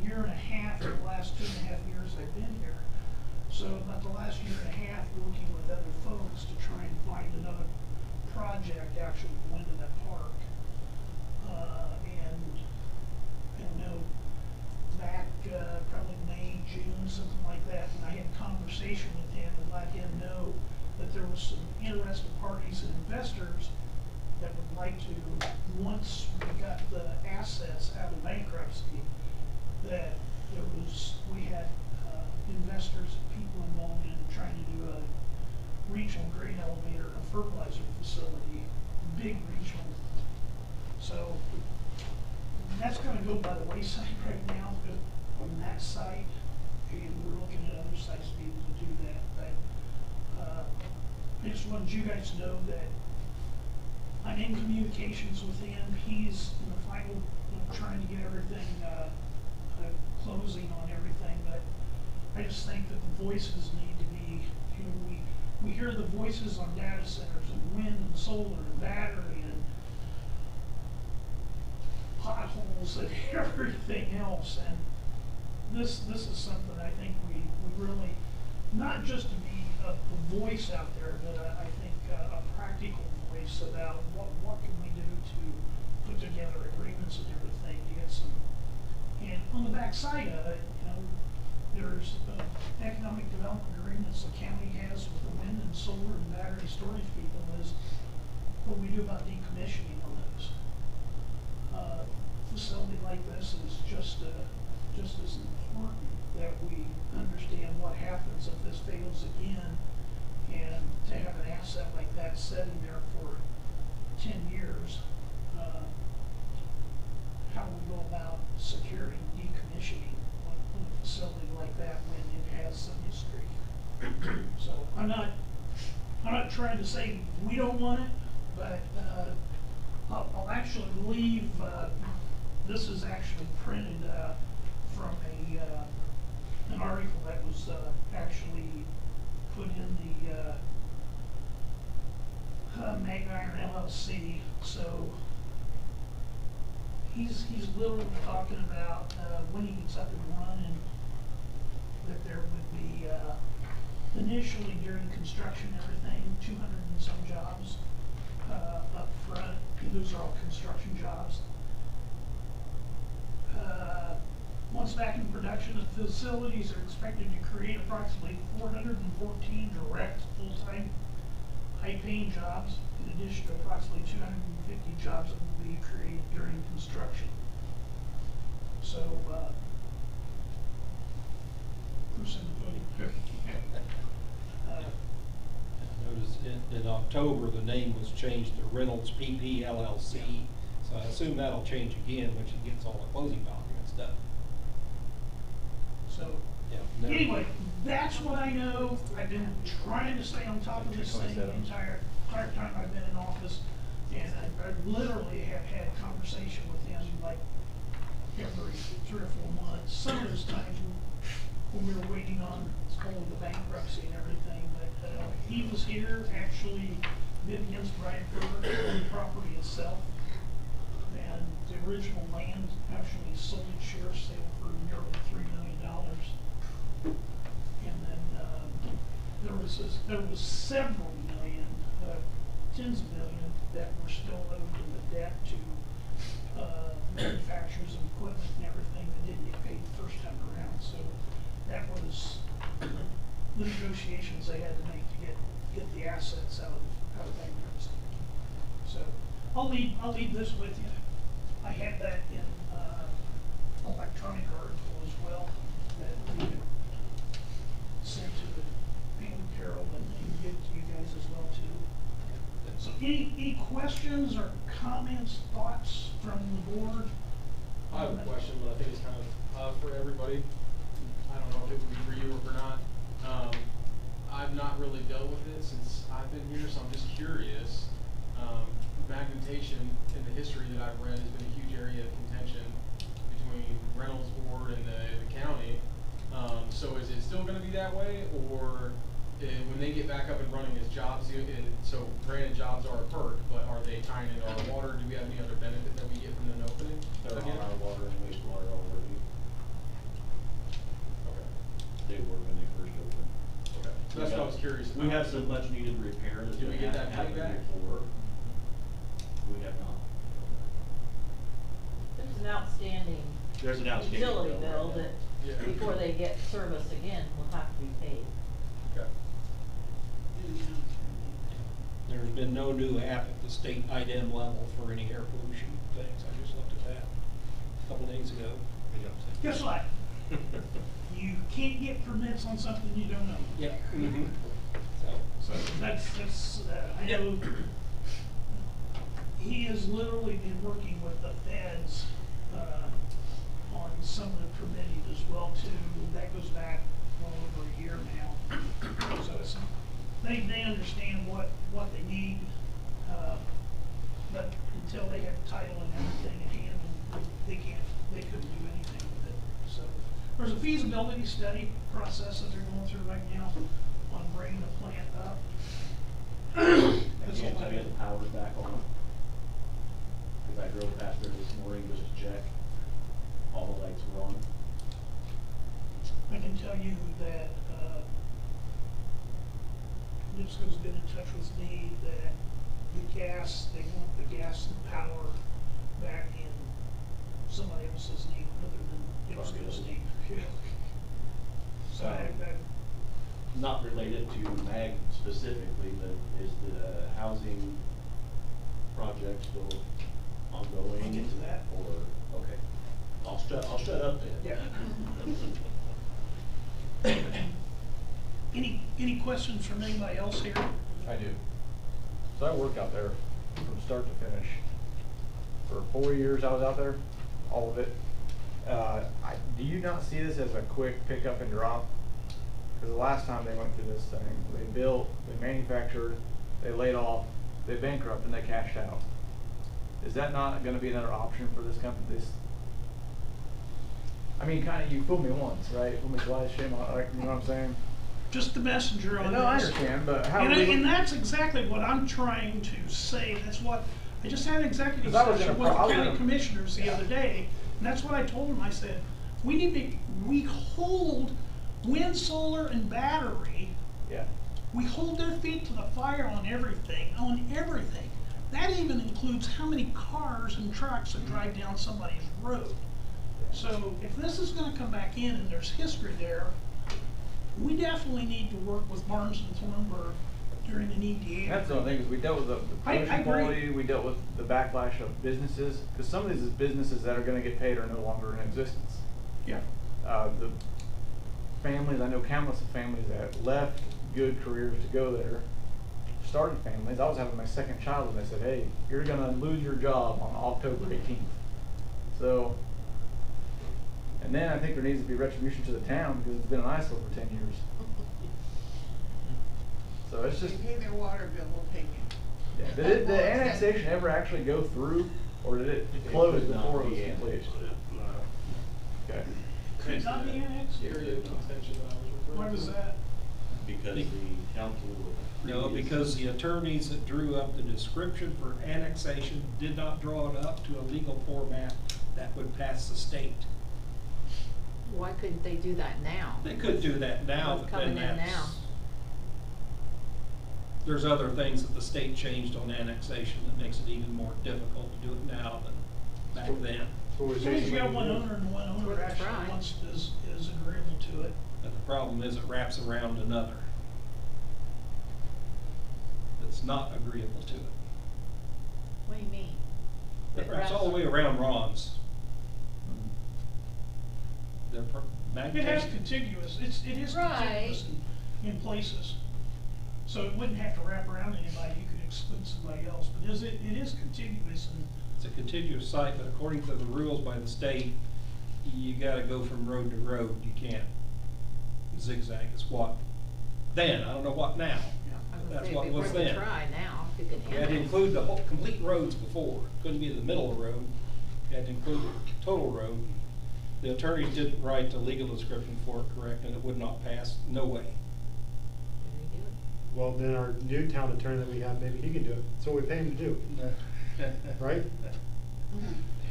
L: year and a half, or the last 2.5 years I've been here. So about the last year and a half working with other folks to try and find another project actually to go into that park. And I don't know, back probably May, June, something like that, and I had a conversation with him and let him know that there was some interested parties and investors that would like to, once we got the assets out of bankruptcy, that we had investors and people involved in trying to do a regional grain elevator, a fertilizer facility, big regional. So that's going to go by the wayside right now on that site, and we're looking at other sites to be able to do that. But I just wanted you guys to know that I'm in communications with him. He's in the final, trying to get everything, closing on everything. But I just think that the voices need to be, we hear the voices on data centers and wind and solar and battery and potholes and everything else. And this is something I think we really, not just to be a voice out there, but I think a practical voice about what can we do to put together agreements and everything to get some. And on the back side of it, there's economic development agreements the county has with the wind and solar and battery storage people is what we do about decommissioning on those. Facility like this is just as important that we understand what happens if this fails again, and to have an asset like that sitting there for 10 years, how we go about securing decommissioning on a facility like that when it has some history. So I'm not trying to say we don't want it, but I'll actually believe this is actually printed from an article that was actually put in the Mag Iron LLC. So he's literally talking about when he gets up and running, that there would be initially during construction everything 200 and some jobs up front. Those are all construction jobs. Once back in production, the facilities are expected to create approximately 414 direct full-time high-paying jobs, in addition to approximately 250 jobs that will be created during construction. So, who's in the pudding?
E: I noticed in October, the name was changed to Reynolds PP LLC, so I assume that'll change again when she gets all the closing documents done.
L: So,
E: yeah,
L: anyway, that's what I know. I've been trying to stay on top of this thing the entire time I've been in office, and I literally have had conversation with him like every 3 or 4 months. Some of those times when we were waiting on all the bankruptcy and everything, but he was here actually bid against Brian Kerber on the property itself, and the original land actually sold at sheriff's sale for nearly $3 million. And then there was several million tens of millions that were still owed in the debt to, manufacturers of equipment and everything that didn't get paid the first time around, so that was the negotiations they had to make to get the assets out of bankruptcy. So, I'll leave this with you. I have that in, electronic article as well, that we can send to the Pam Carroll and get to you guys as well too. So any questions or comments, thoughts from the board?
J: I have a question, but I think it's kind of for everybody. I don't know if it would be for you or for not. I've not really dealt with it since I've been here, so I'm just curious. Magnetation in the history that I've read has been a huge area of contention between Reynolds Board and the county. So is it still going to be that way, or when they get back up and running as jobs, so granted jobs are a perk, but are they tying into our water? Do we have any other benefit that we get from them opening?
H: They're
J: again?
H: on our water and wastewater already.
J: Okay.
H: They were when they first opened.
J: Okay. So that's what I was curious about.
H: We have some much needed repairs
J: Did we
H: that
J: get
H: have
J: that money
H: happened
J: back?
H: before. We have not.
G: There's an outstanding
H: There's an outstanding
G: utility bill
H: right now.
G: that,
J: Yeah.
G: before they get service again, will have to be paid.
J: Okay.
E: There's been no new app at the state IDEM level for any air pollution things. I just looked at that a couple days ago.
L: Guess what? You can't get permits on something you don't know.
E: Yeah.
J: Mm-hmm.
L: So that's, I know he has literally been working with the feds, on some of the permitting as well too. That goes back well over a year now. So it's, they understand what they need, but until they have title and everything in hand, they couldn't do anything with it. So there's a feasibility study process that they're going through right now on bringing the plant up.
H: I can't tell you the power's back on. Cause I drove past there this morning just to check. All the lights were on.
L: I can tell you that, NIPSCO's been in touch with me that the gas, they want the gas and power back in somebody else's name other than NIPSCO's name. So
H: Not related to MAG specifically, but is the housing project still ongoing?
L: I'll get to that.
H: Or, okay, I'll shut up then.
L: Yeah. Any questions from anybody else here?
K: I do. So I worked out there from start to finish. For 4 years I was out there, all of it. Do you not see this as a quick pickup and drop? Because the last time they went through this thing, they built, they manufactured, they laid off, they bankrupted, and they cashed out. Is that not going to be another option for this company? I mean, kind of, you fooled me once, right? Fooled me twice, shame on, like, you know what I'm saying?
L: Just the messenger on this.
K: No, I understand, but how
L: And that's exactly what I'm trying to say. That's what, I just had an executive
K: 'Cause I was
L: session
K: gonna
L: with
K: pro- I
L: the
K: was
L: county
K: gonna-
L: commissioners the other day, and that's what I told them. I said, we hold wind, solar, and battery,
K: Yeah.
L: we hold their feet to the fire on everything. That even includes how many cars and trucks that drive down somebody's road. So if this is gonna come back in and there's history there, we definitely need to work with Barnes and Thornburg during an EDA.
K: That's the only thing, is we dealt with the
L: I
K: pollution
L: agree.
K: quality, we dealt with the backlash of businesses, because some of these businesses that are gonna get paid are no longer in existence.
L: Yeah.
K: The families, I know countless of families that left good careers to go there, started families. I was having my second child and they said, hey, you're gonna lose your job on October 18th. So, and then I think there needs to be retribution to the town because it's been an eyesore for 10 years. So it's just.
B: They pay their water bill, we'll take it.
K: Yeah. Did the annexation ever actually go through, or did it close
H: could not
K: before it
H: be
K: was
H: annexed.
K: completed? Okay.
L: Could not be annexed?
J: Area of contention that I was referring to.
L: Why was that?
H: Because the council would.
E: No, because the attorneys that drew up the description for annexation did not draw it up to a legal format that would pass the state.
D: Why couldn't they do that now?
E: They could do that now,
D: What's
E: but then
D: coming in
E: that's.
D: now?
E: there's other things that the state changed on annexation that makes it even more difficult to do it now than back then.
L: As long as you got one owner and one owner
D: Worth a
L: actually
D: try.
L: is agreeable to it.
E: But the problem is it wraps around another that's not agreeable to it.
G: What do you mean?
E: It wraps all the way around Ron's. They're
L: It has contiguous, it is
G: Right.
L: contiguous in places. So it wouldn't have to wrap around anybody, you could exclude somebody else, but it is contiguous and
E: It's a contiguous site, but according to the rules by the state, you gotta go from road to road. You can't zigzag. It's what then, I don't know what now.
D: I was gonna
E: That's
D: say,
E: what
D: it'd be
E: was
D: worth a
E: then.
D: try now, if you can
E: You had to
D: handle it.
E: include the whole, complete roads before. Couldn't be in the middle of the road. You had to include the total road. The attorneys didn't write the legal description for it correct, and it would not pass, no way.
D: Can we do it?
C: Well, then our new town attorney that we have, maybe he can do it. That's what we pay him to do. Right?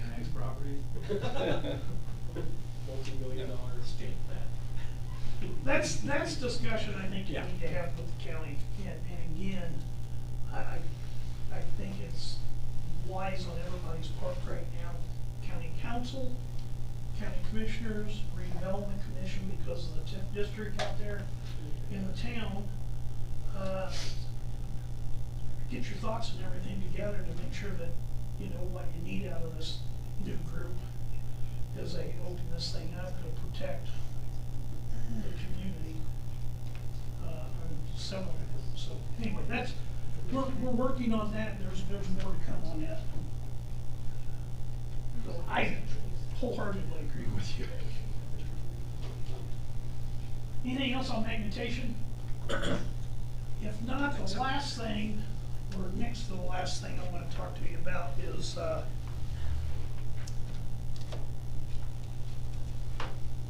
J: Annex properties. Multi-million-dollar estate that.
L: that's discussion I think you
E: Yeah.
L: need to have with the county. And again, I think it's wise on everybody's part right now, county council, county commissioners, redevelopment commission, because of the 10th district out there in the town. Get your thoughts and everything together to make sure that you know what you need out of this new group as they open this thing up to protect the community on several levels. So anyway, we're working on that. There's more to come on that. So I wholeheartedly agree with you. Anything else on magnetation? If not, the last thing, or next to the last thing I want to talk to you about is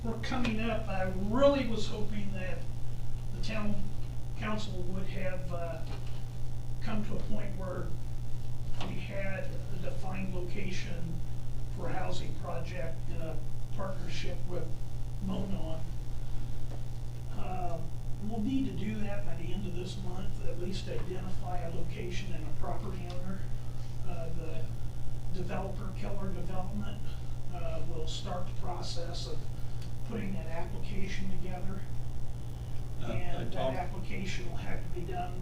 L: we're coming up. I really was hoping that the town council would have come to a point where we had a defined location for a housing project in a partnership with Monon. We'll need to do that by the end of this month, at least identify a location and a property owner. The developer, Keller Development, will start the process of putting that application together. And that application will have to be done.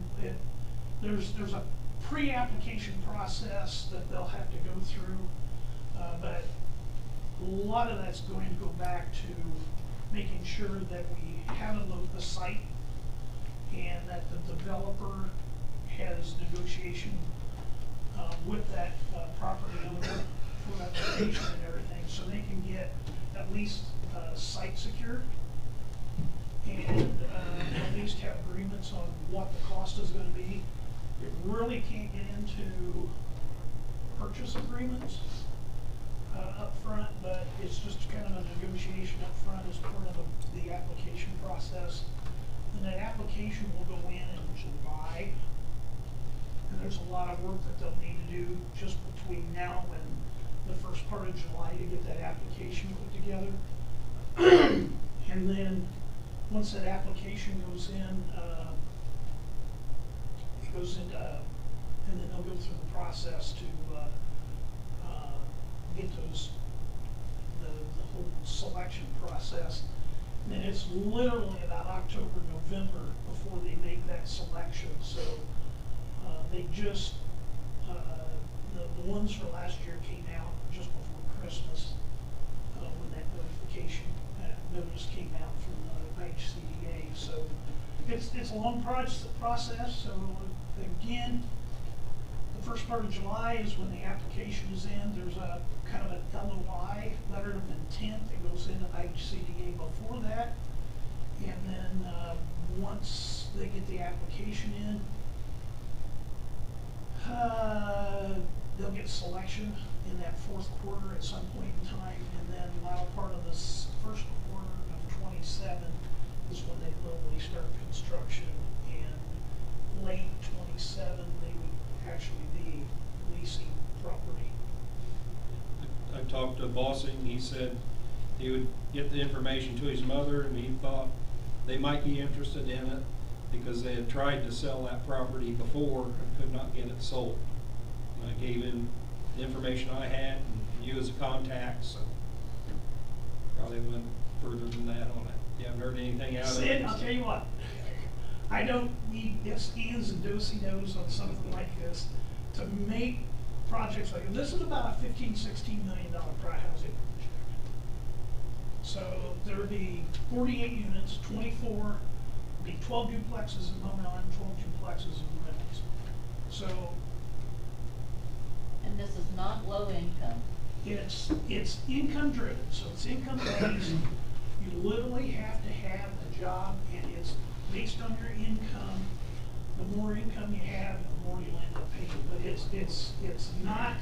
L: There's a pre-application process that they'll have to go through, but a lot of that's going to go back to making sure that we have a site and that the developer has negotiation with that property owner for application and everything, so they can get at least site secure and at least have agreements on what the cost is going to be. You really can't get into purchase agreements up front, but it's just kind of a negotiation up front as part of the application process. And that application will go in July. And there's a lot of work that they'll need to do just between now and the first part of July to get that application put together. And then once that application goes in, it goes into, and then they'll go through the process to get those, the whole selection process. And then it's literally about October, November before they make that selection. So they just, the ones for last year came out just before Christmas when that notification notice came out from the HCDA. So it's a long process. So again, the first part of July is when the application is in. There's a kind of a LOI, letter of intent, that goes into HCDA before that. And then once they get the application in, they'll get selection in that fourth quarter at some point in time. And then the latter part of this first quarter of 27 is when they literally start construction. And late 27, they would actually be leasing property.
E: I talked to Bossing, he said he would get the information to his mother, and he thought they might be interested in it. because they had tried to sell that property before and could not get it sold. And I gave him the information I had and you as a contact, so probably went further than that on it. You haven't heard anything out of it?
L: Sid, I'll tell you what, I don't need ifs, ands, and do-si-dos on something like this to make projects like this. This is about a $15–16 million housing project. So there would be 48 units, 24, be 12 duplexes in Lebanon, 12 duplexes in Reynolds. So
G: And this is not low income.
L: it's income driven, so it's income based. You literally have to have a job, and it's based on your income. The more income you have, the more you'll end up paying. But it's not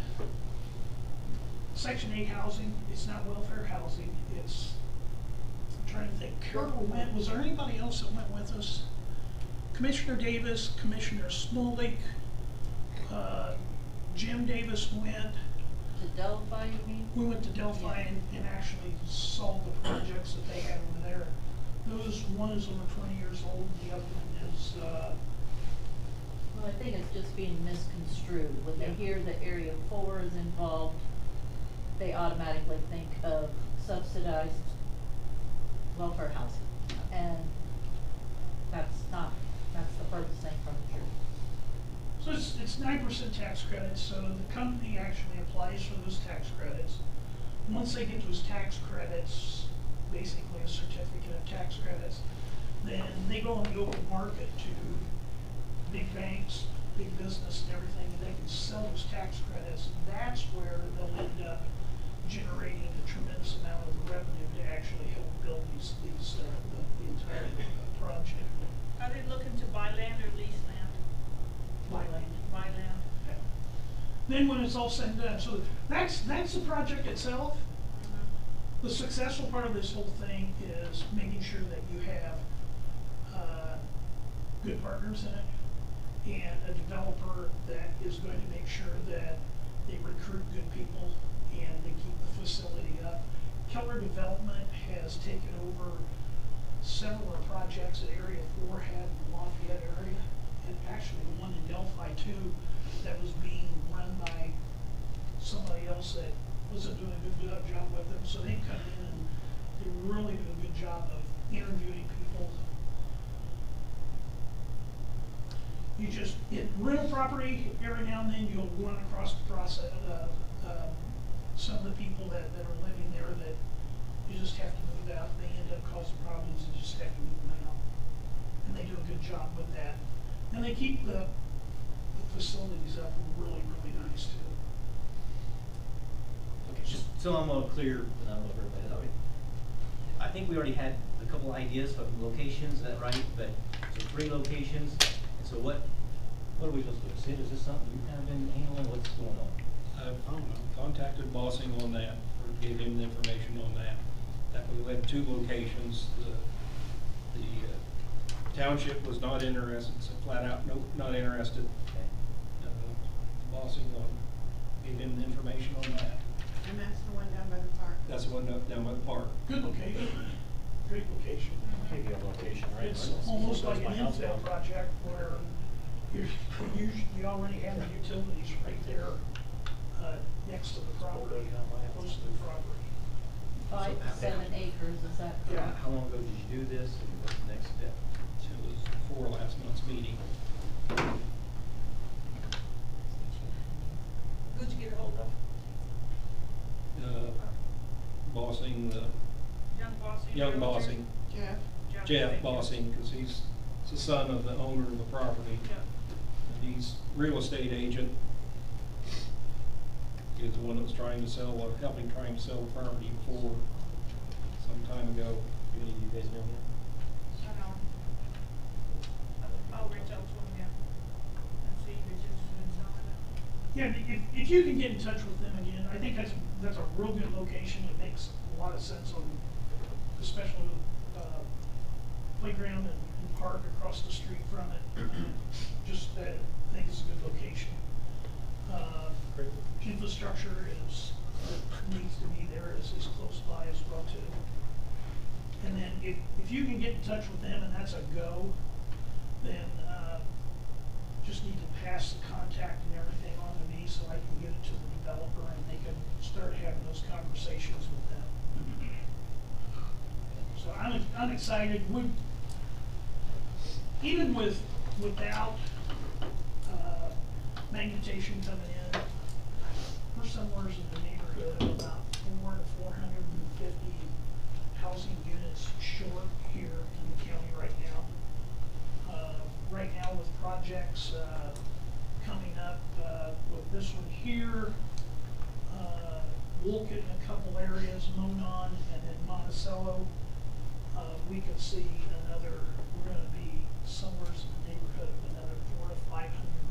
L: Section 8 housing. It's not welfare housing. I'm trying to think. Carol went. Was there anybody else that went with us? Commissioner Davis, Commissioner Smolik, Jim Davis went.
G: To Delphi, you mean?
L: We went to Delphi and actually saw the projects that they had over there. One is over 20 years old, the other one is,
G: Well, I think it's just being misconstrued. When they hear that Area 4 is involved, they automatically think of subsidized welfare housing. And that's the furthest thing from the truth.
L: so it's 9% tax credits, so the company actually applies for those tax credits. Once they get those tax credits, basically a certificate of tax credits, then they go on the open market to big banks, big business and everything, and they can sell those tax credits. That's where they'll end up generating a tremendous amount of revenue to actually help build the entire project.
A: Are they looking to buy land or lease land?
L: Buy land.
A: Buy land.
L: Okay. Then when it's all said and done, so that's the project itself. The successful part of this whole thing is making sure that you have good partners in it and a developer that is going to make sure that they recruit good people and they keep the facility up. Keller Development has taken over several of the projects that Area 4 had in the Lafayette area, and actually the one in Delphi too that was being run by somebody else that wasn't doing a good job with them. So they come in and they really do a good job of interviewing people. You just, in rental property, every now and then you'll run across the process, some of the people that are living there that you just have to move out. They end up causing problems and you just have to move them out. And they do a good job with that. And they keep the facilities up really, really nice too.
M: Okay, just so I'm all clear, and I don't know if everybody, I think we already had a couple ideas of locations, is that right? But, so 3 locations, and so what are we supposed to do? Sid, is this something you've kind of been handling? What's going on?
E: I've contacted Bossing on that, or gave him the information on that. That we had 2 locations. The township was not interested, so flat out, nope, not interested.
M: Okay.
E: Bossing on, gave him the information on that.
B: And that's the one down by the park.
E: That's the one down by the park.
L: Good location, great location.
K: Maybe a location, right?
L: It's
K: Reynolds.
L: almost
K: That's
L: like an
K: my house
L: infill
K: down.
L: project where you already have the utilities right there, next to the property, close to the property.
G: 5 to 7 acres, is that
L: Yeah.
G: correct?
M: How long ago did you do this, and what's the next step?
E: It was before last month's meeting.
A: Who'd you get a hold of?
E: Bossing,
A: Young Bossing?
E: Young
A: Realtor?
E: Bossing, Jeff Bossing, because he's the son of the owner of the property.
A: Yeah.
E: And he's real estate agent. He was the one that was trying to sell the property before, some time ago.
M: Do any of you guys know him?
A: I know. I'll reach out to him again and see if he's interested in selling it.
L: Yeah, if you can get in touch with them again, I think that's a real good location. It makes a lot of sense on the special playground and park across the street from it. Just that, I think it's a good location. Infrastructure needs to be there, is close by as well too. And then if you can get in touch with them and that's a go, decided even without magnetization coming in, we're somewhere in the neighborhood of about 450 housing units short here in the county right now. Right now with projects coming up with this one here, Wolcott in a couple areas, Monon, and then Monticello, we could see we're going to be somewhere in the neighborhood of another 400 to 500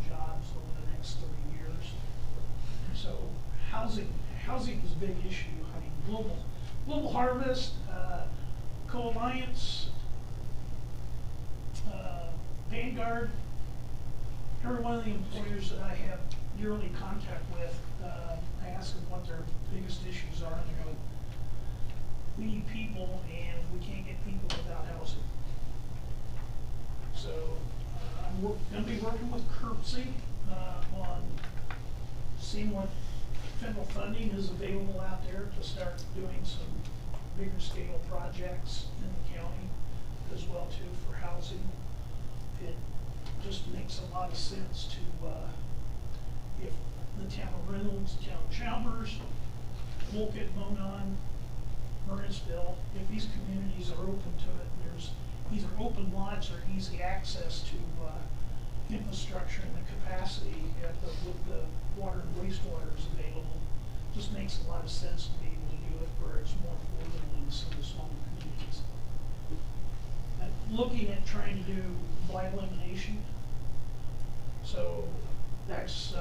L: jobs over the next 30 years. So housing is a big issue. I mean, Global Harvest, Co-Alliance, Vanguard, every one of the employers that I have yearly contact with, I ask them what their biggest issues are, and they go, we need people, and we can't get people without housing. So I'm going to be working with Kirksey on seeing what federal funding is available out there to start doing some bigger scale projects in the county as well too for housing. It just makes a lot of sense to if the town of Reynolds, town of Chalmers, Wolcott, Monon, Murrysville, if these communities are open to it, there's either open lots or easy access to infrastructure and the capacity with the water and wastewater is available. Just makes a lot of sense to be able to do it where it's more affordable in some of the smaller communities. And looking at trying to do blight elimination, so that's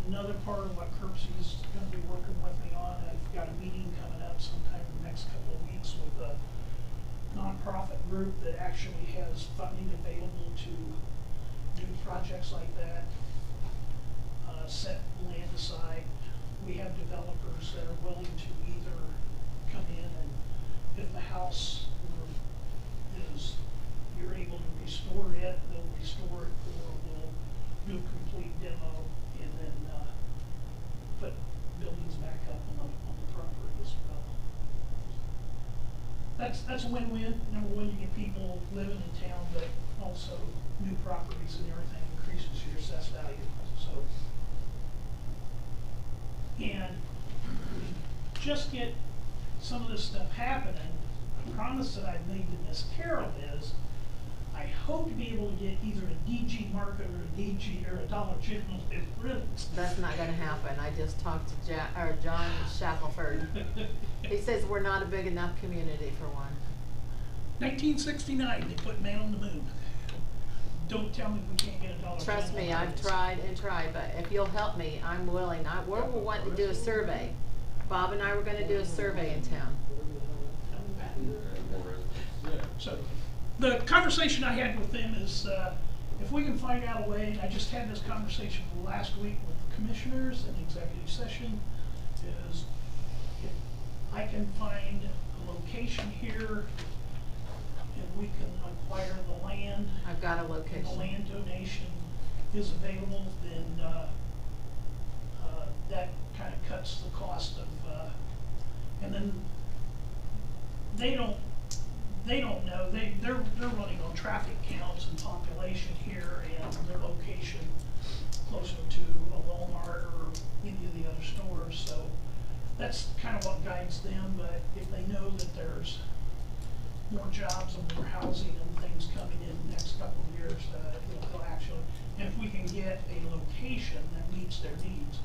L: another part of what Kirksey is going to be working with me on. I've got a meeting coming up sometime in the next couple of weeks with a nonprofit group that actually has funding available to do projects like that, set land aside. We have developers that are willing to either come in and if the house you're able to restore it, they'll restore it, or we'll do a complete demo and then put buildings back up on the property as well. That's a win-win. Number one, you get people living in town, but also new properties and everything increases your assessed value. So, and just get some of this stuff happening. The promise that I've made to Miss Carol is I hope to be able to get either a DG Market or a DG or a Dollar General in Reynolds.
D: That's not gonna happen. I just talked to John Shackelford. He says we're not a big enough community for one.
L: 1969, they put man on the moon. Don't tell me we can't get a Dollar General.
D: Trust me, I've tried and tried, but if you'll help me, I'm willing. We're wanting to do a survey. Bob and I were gonna do a survey in town.
L: So the conversation I had with them is if we can find out a way, I just had this conversation last week with the commissioners in executive session, is if I can find a location here and we can acquire the land.
D: I've got a location.
L: And the land donation is available, then that kind of cuts the cost of, and then they don't know. They're running on traffic counts and population here and their location closer to a Walmart or any of the other stores. So that's kind of what guides them. But if they know that there's more jobs and more housing and things coming in the next couple of years, it'll actually, and if we can get a location that meets their needs,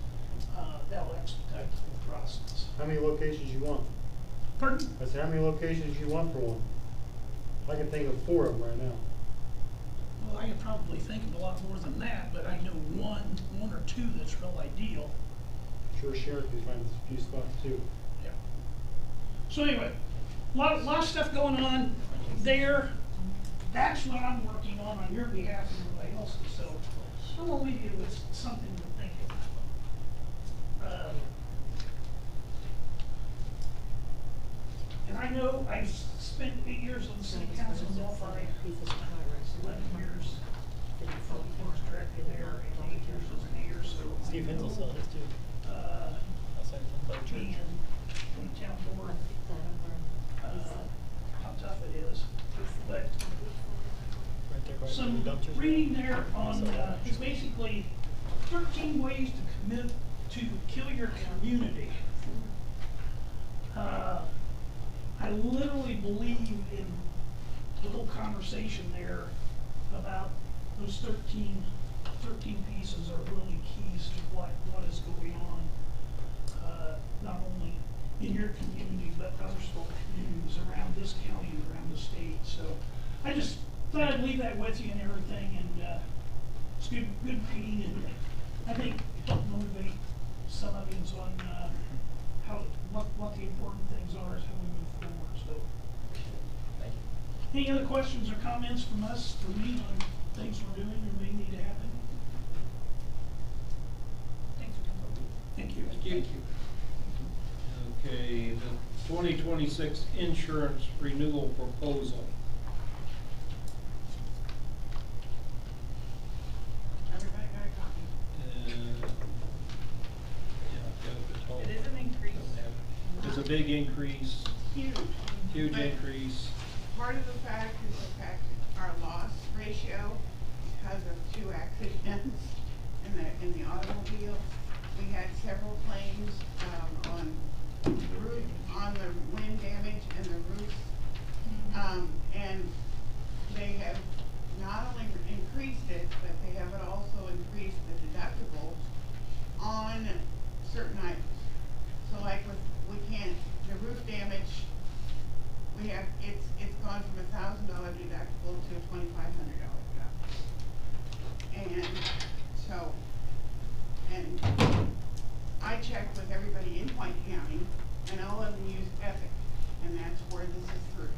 L: that'll expedite the whole process.
N: How many locations you want?
L: Pardon?
N: I said, how many locations you want for one? I can think of 4 of them right now.
L: Well, I could probably think of a lot more than that, but I know one or two that's real ideal.
N: Sure, Sharon can find a few spots too.
L: Yeah. So anyway, a lot of stuff going on there. That's what I'm working on your behalf and everybody else's. So I'm gonna leave you with something to think about. And I know I've spent 8 years on the city council in Delphi, 11 years works directly there, and 8 years as a mayor, so.
C: Steve Hensel saw this too. Outside of the church.
L: Being on the town board, how tough it is. reading there on, it's basically 13 ways to commit to kill your community. I literally believe in the whole conversation there about those 13 pieces are really keys to what is going on, not only in your community, but other small communities around this county and around the state. So I just thought I'd leave that with you and everything, and it's good reading, and I think help motivate some of you on what the important things are as how we move forward. So,
M: Thank you.
L: any other questions or comments from us, from me, on things we're doing or may need to happen?
A: Thanks for coming.
L: Thank you.
E: Thank you. Okay, the 2026 insurance renewal proposal.
B: Everybody got a copy?
E: Yeah, I've got it at home.
A: It is an increase.
E: It's a big increase,
B: Huge.
E: huge
B: But
E: increase.
B: part of the fact is the fact our loss ratio, because of 2 accidents in the automobile, we had several claims, on roof, on the wind damage and the roof. And they have not only increased it, but they have also increased the deductible on certain items. So like the roof damage, it's gone from $1,000 deductible to a $2,500 deductible. And so, and I checked with everybody in White County, and all of them use Epic, and that's where this is through.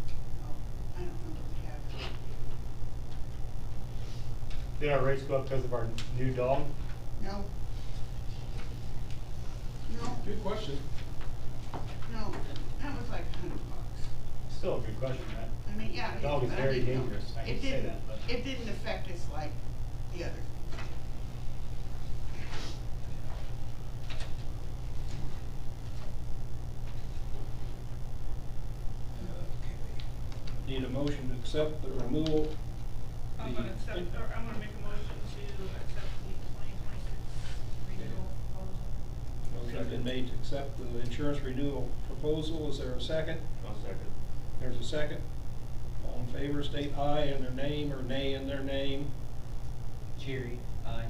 B: So, I don't know what we have.
N: Did our rates go up because of our new dog?
B: No. No,
E: Good question.
B: no, that was like $100.
N: Still a good question, Matt.
B: I mean, yeah.
N: Dog is
B: I
N: very
B: didn't know.
N: dangerous. I hate
B: It
N: to say
B: didn't-
N: that, but-
B: It didn't affect us like the others.
E: Need a motion to accept the renewal.
A: I'm gonna accept, or I'm gonna make a motion to accept the 2026 renewal proposal.
E: Motion been made to accept the insurance renewal proposal. Is there a second?
F: I'll second.
E: There's a second. All in favor, state aye in their name or nay in their name.
M: Jerry, aye.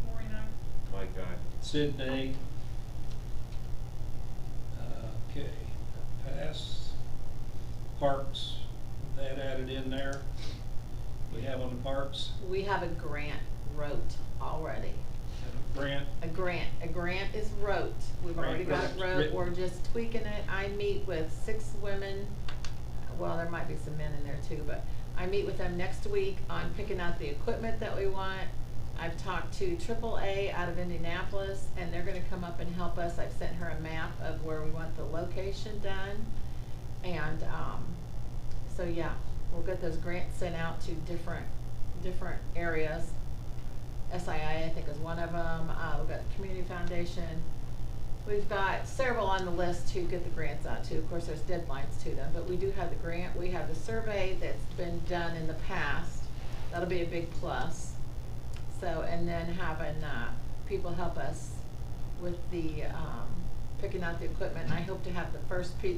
A: Maureen, aye.
F: Mike, aye.
E: Sid, nay. Okay, pass. Parks, that added in there. We have on the parks,
D: We have a grant wrote already.
E: grant.
D: A grant is wrote. We've already got it
E: Grant
D: wrote.
E: written.
D: We're just tweaking it. I meet with 6 women. Well, there might be some men in there too, but I meet with them next week on picking out the equipment that we want. I've talked to AAA out of Indianapolis, and they're gonna come up and help us. I've sent her a map of where we want the location done. And, so yeah, we'll get those grants sent out to different areas. SII, I think, is one of them. We've got the Community Foundation. We've got several on the list to get the grants out to. Of course, there's deadlines to them, but we do have the grant. We have the survey that's been done in the past. That'll be a big plus. So, and then having, people help us with the, picking out the equipment. And I hope to have the first piece,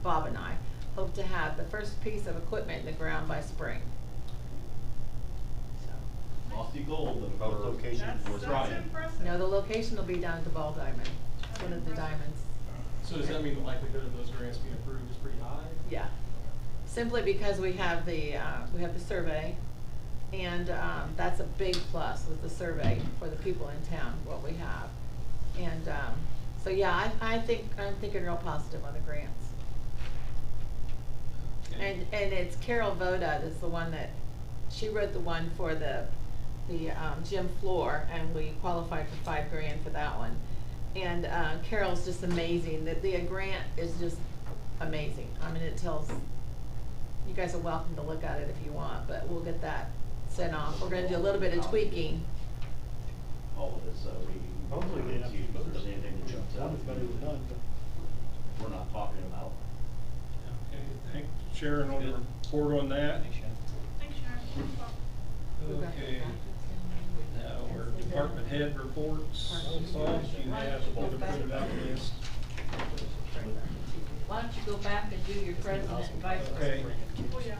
D: Bob and I, hope to have the first piece of equipment in the ground by spring. So,
H: Lofty goal, but about location was
A: That's
H: right.
A: impressive.
D: no, the location will be down at the Ball Diamond. It's one of the diamonds.
C: So does that mean the likelihood of those grants being approved is pretty high?
D: Yeah, simply because we have the survey, and, that's a big plus with the survey for the people in town, what we have. And, so yeah, I'm thinking real positive on the grants.
E: Okay.
D: And it's Carol Voda that's the one that, she wrote the one for the gym floor, and we qualified for $5,000 for that one. And, Carol's just amazing. The grant is just amazing. I mean, it tells, you guys are welcome to look at it if you want, but we'll get that sent off. We're gonna do a little bit of tweaking.
H: All of it, so
N: Hopefully they have
H: see if there's anything that jumps out.
N: One is better than none, but.
H: We're not talking about.
E: Okay, thanks, Sharon on the report on that.
A: Thanks, Sharon.
E: Okay. Now, our department head reports. Paul, you have the printed out list.
G: Why don't you go back and do your president and vice
E: Okay.
G: president?
A: Oh, yeah.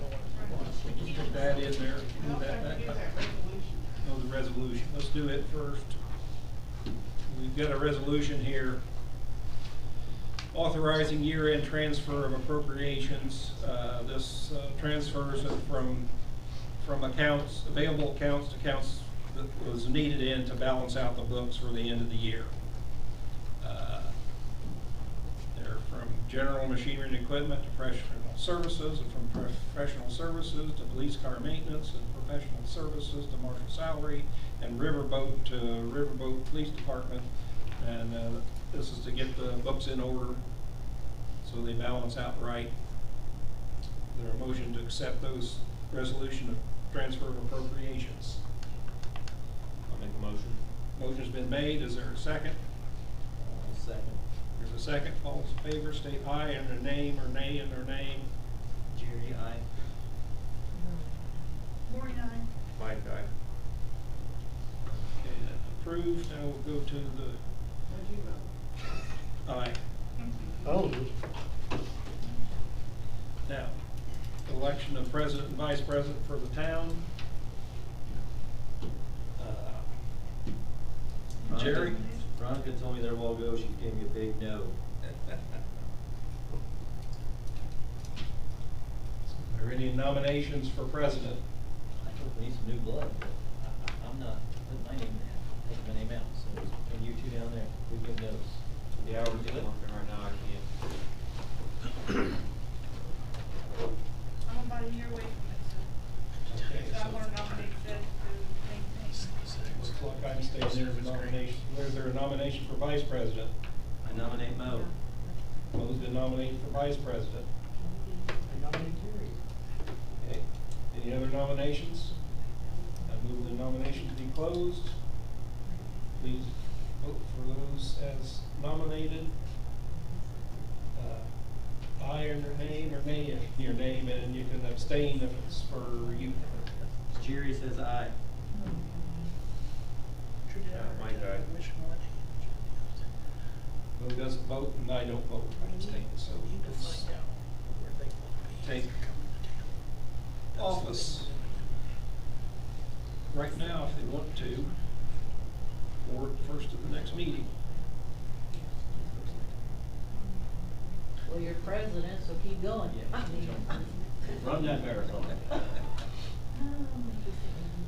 E: Put that in there.
B: And
E: Do
B: also
E: that back
B: do
E: up.
B: that resolution.
E: Oh, the resolution. Let's do it first. We've got a resolution here authorizing year-end transfer of appropriations. This transfers it from accounts, available accounts to accounts that was needed in to balance out the books for the end of the year. They're from general machinery and equipment to professional services, and from professional services to police car maintenance, and professional services to marshal salary, and riverboat to riverboat police department. And this is to get the books in order so they balance out right. Is there a motion to accept those resolution of transfer of appropriations?
F: I'll make a motion.
E: Motion's been made. Is there a second?
M: Second.
E: There's a second. All in favor, state aye and their name, or nay and their name.
M: Jerry, aye.
A: Maureen, aye.
F: Mike, aye.
E: Okay, that's approved. Now we'll go to the
B: How'd you vote?
E: aye.
N: Oh,
E: Now, election of president and vice president for the town. Jerry?
M: Veronica told me there a while ago, she gave me a big no.
E: Are there any nominations for president?
M: I think we need some new blood, but I'm not putting my name in, taking my name out, so, and you two down there, we give no's.
F: Yeah, we're just working right now, I can't.
A: I'm about a year away from it, so.
E: Okay,
A: So I
E: so
A: wanna nominate Ted to maintain.
E: looks like I'm staying there as a nomination. Is there a nomination for vice president?
M: I nominate Mo.
E: Mo's been nominated for vice president. Okay, any other nominations? I move the nomination to be closed. Please vote for those as nominated. Aye in their name, or nay in your name, and you can abstain if it's for you.
M: Jerry says aye.
F: Mike, aye.
E: Mo doesn't vote, and I don't vote, I abstain, so let's take office right now if they want to, or first of the next meeting.
G: Well, you're president, so keep going.
M: Yeah. Run that marathon.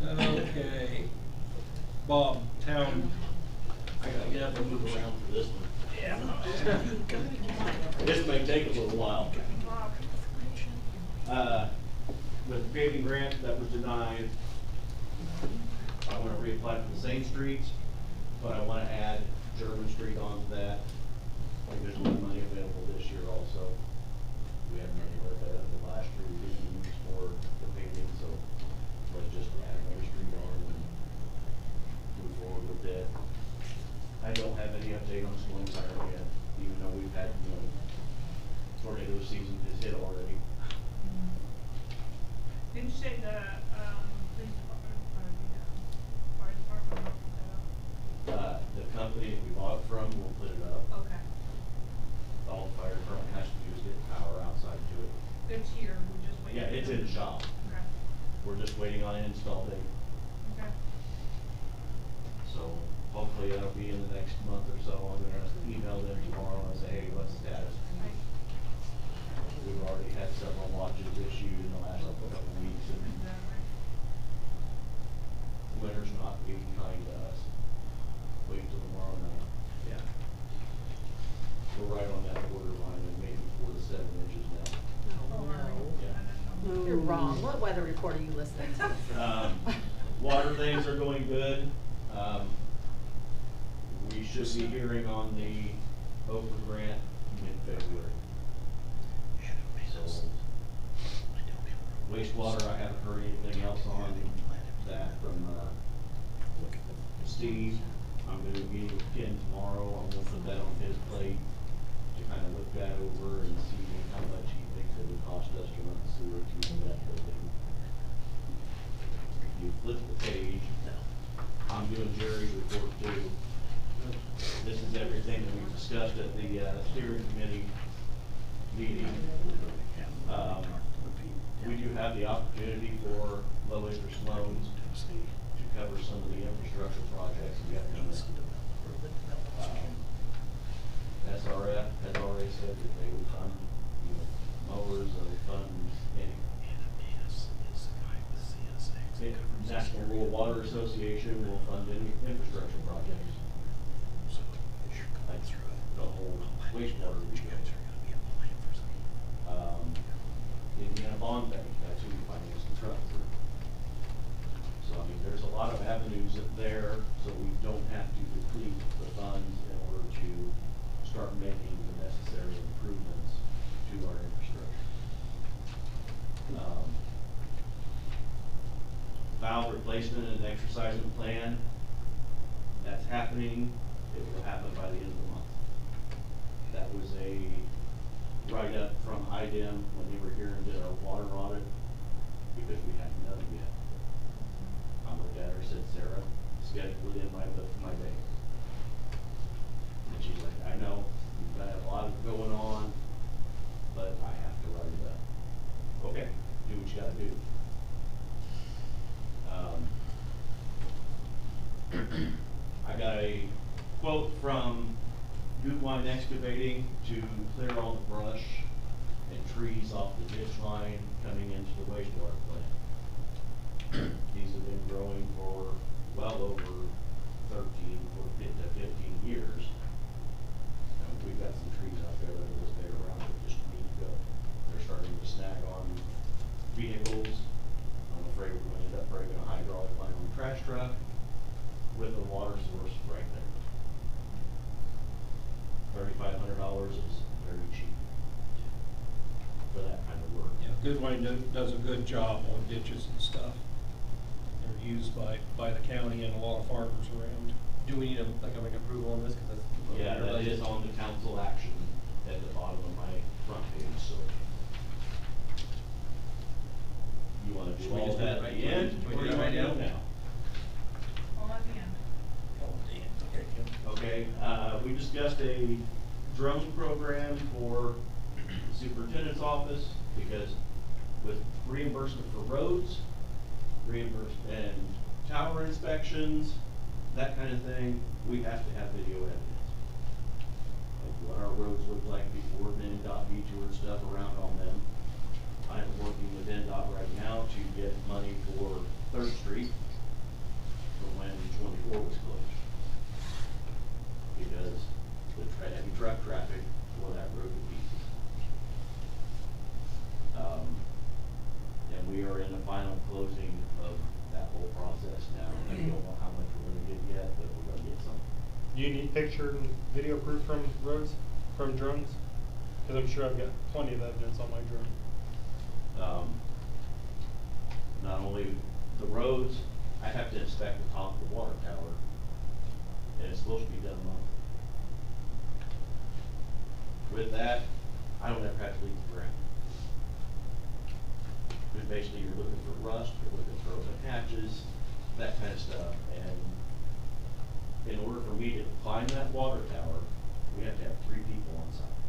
E: Okay. Bob, town.
H: I gotta get up and move around for this one. This may take a little while. With the paving grant that was denied, I wanna reapply for the same streets, but I wanna add German Street onto that. I think there's more money available this year also. We had money left out of the last year we didn't use for the paving, so let's just add another street on and move forward with that. I don't have any update on storm siren yet, even though we've had, tornado season has hit already.
A: Didn't you say the, police department, or the, fire department will put that
H: The company that we bought it from will put it up.
A: up? Okay.
H: All the fire department has to do is get power outside to it.
A: It's here, we're just waiting.
H: Yeah, it's in the shop.
A: Okay,
H: We're just waiting on an install date.
A: okay.
H: So hopefully that'll be in the next month or so. I'm gonna email them tomorrow and say, hey, what's the status?
A: Right.
H: We've already had several watches issued in the last couple of weeks, and winter's not being kind to us. Wait till tomorrow night. Yeah. We're right on that borderline of maybe 4 to 7 inches now.
A: Oh, no.
H: Yeah.
D: You're wrong. What weather report are you listening to?
H: Water things are going good. We should be hearing on the Oprah grant mid-February. So, wastewater, I haven't heard anything else on that from, Steve. I'm gonna be meeting with Ken tomorrow. I'm gonna put that on his plate to kind of look that over and see how much he thinks it would cost us to run the sewer to that building. You flip the page, I'm doing Jerry's report too. This is everything that we discussed at the steering committee meeting. We do have the opportunity for low interest loans to cover some of the infrastructure projects we got coming up. SRF has already said that they would fund, mowers, they would fund any. National Rural Water Association will fund any infrastructure projects. Like the whole wastewater rebuild. Indiana Bond Bank, that's who we finance the truck through. So I mean, there's a lot of avenues there, so we don't have to deplete the funds in order to start making the necessary improvements to our infrastructure. Valve replacement and exercising plan, that's happening. It will happen by the end of the month. That was a write-up from IDEM when they were here and did our water audit, because we hadn't done it yet. I looked at her, said, Sarah, schedule it in my day. And she's like, I know, you've got a lot going on, but I have to write it up. Okay, do what you gotta do. I got a quote from Goodwine Excavating to clear all the brush and trees off the ditch line coming into the wastewater plant. These have been growing for well over 13 to 15 years. And we've got some trees out there that are this big around that just need to go. They're starting to snag on vehicles. I'm afraid we're going to end up breaking a hydraulic line on the trash truck with a water source right there. $3,500 is very cheap for that kind of work.
E: Yeah, Goodwine does a good job on ditches and stuff. They're used by the county and a lot of farmers around.
M: Do we need like an approval on this? Cause that's
H: Yeah, that is on the council action at the bottom of my front page, so. You wanna do
M: Should we
H: all
M: just do
H: that
M: it
H: at
M: right
H: the
M: now?
H: end,
M: Should we
H: or
M: do
H: you
M: it
H: wanna
M: right
H: do
M: now?
H: it now?
A: All at the end.
H: Okay, we discussed a drone program for the superintendent's office, because with reimbursement for roads, reimbursement and tower inspections, that kind of thing, we have to have video evidence. Like what our roads look like before NDOT detoured stuff around on them. I am working with NDOT right now to get money for 3rd Street for when 24 was closed. Because the heavy truck traffic for that road to pieces. And we are in the final closing of that whole process now. I don't know how much we're gonna get yet, but we're gonna get some.
O: Do you need picture and video proof from roads, from drones? Cause I'm sure I've got plenty of evidence on my drone.
H: Not only the roads, I have to inspect the top of the water tower, and it's supposed to be done monthly. With that, I don't ever have to leave the ground. But basically, you're looking for rust, you're looking for open hatches, that kind of stuff, and in order for me to climb that water tower, we have to have 3 people on site.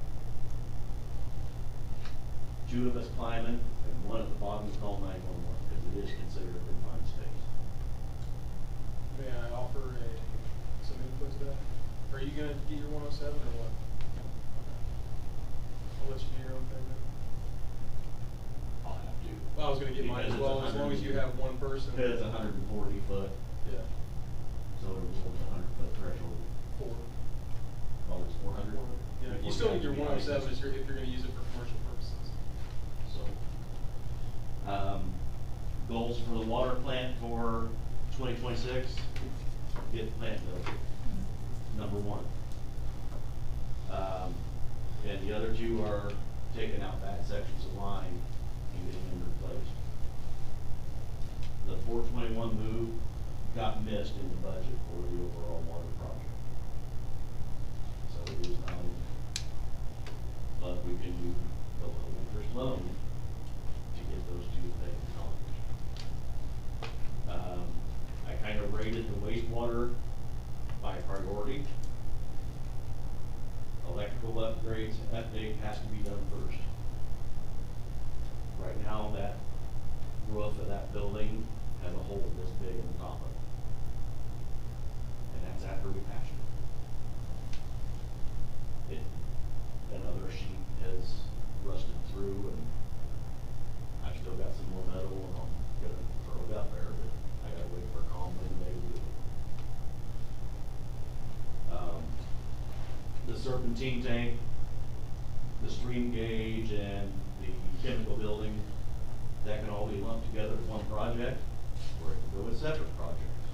H: 2 of us climbing, and 1 at the bottom to call 911, because it is considered a confined space.
O: May I offer some input to that? Are you gonna get your 107 or what? I'll let you do your own thing then.
H: I'll have to.
O: Well, I was gonna get mine as well, as long as you have one person.
H: It's 140 foot,
O: Yeah.
H: so it's a 100 foot threshold.
O: 4.
H: Oh, it's 400?
O: Yeah, you still need your 107 if you're gonna use it for commercial purposes.
H: So, goals for the water plant for 2026, get the plant built, number 1. And the other 2 are taking out bad sections of line and getting them replaced. The 421 move got missed in the budget for the overall water project. So it is not, but we can do the low interest loans that building has a hole this big in the top of it. And that's after we patched it. Another sheet has rusted through, and I've still got some more metal, and I'm gonna throw it out there, but I gotta wait for a calm wind day to do it. The serpentine tank, the stream gauge, and the chemical building, that can all be lumped together as one project, or it can go as separate projects.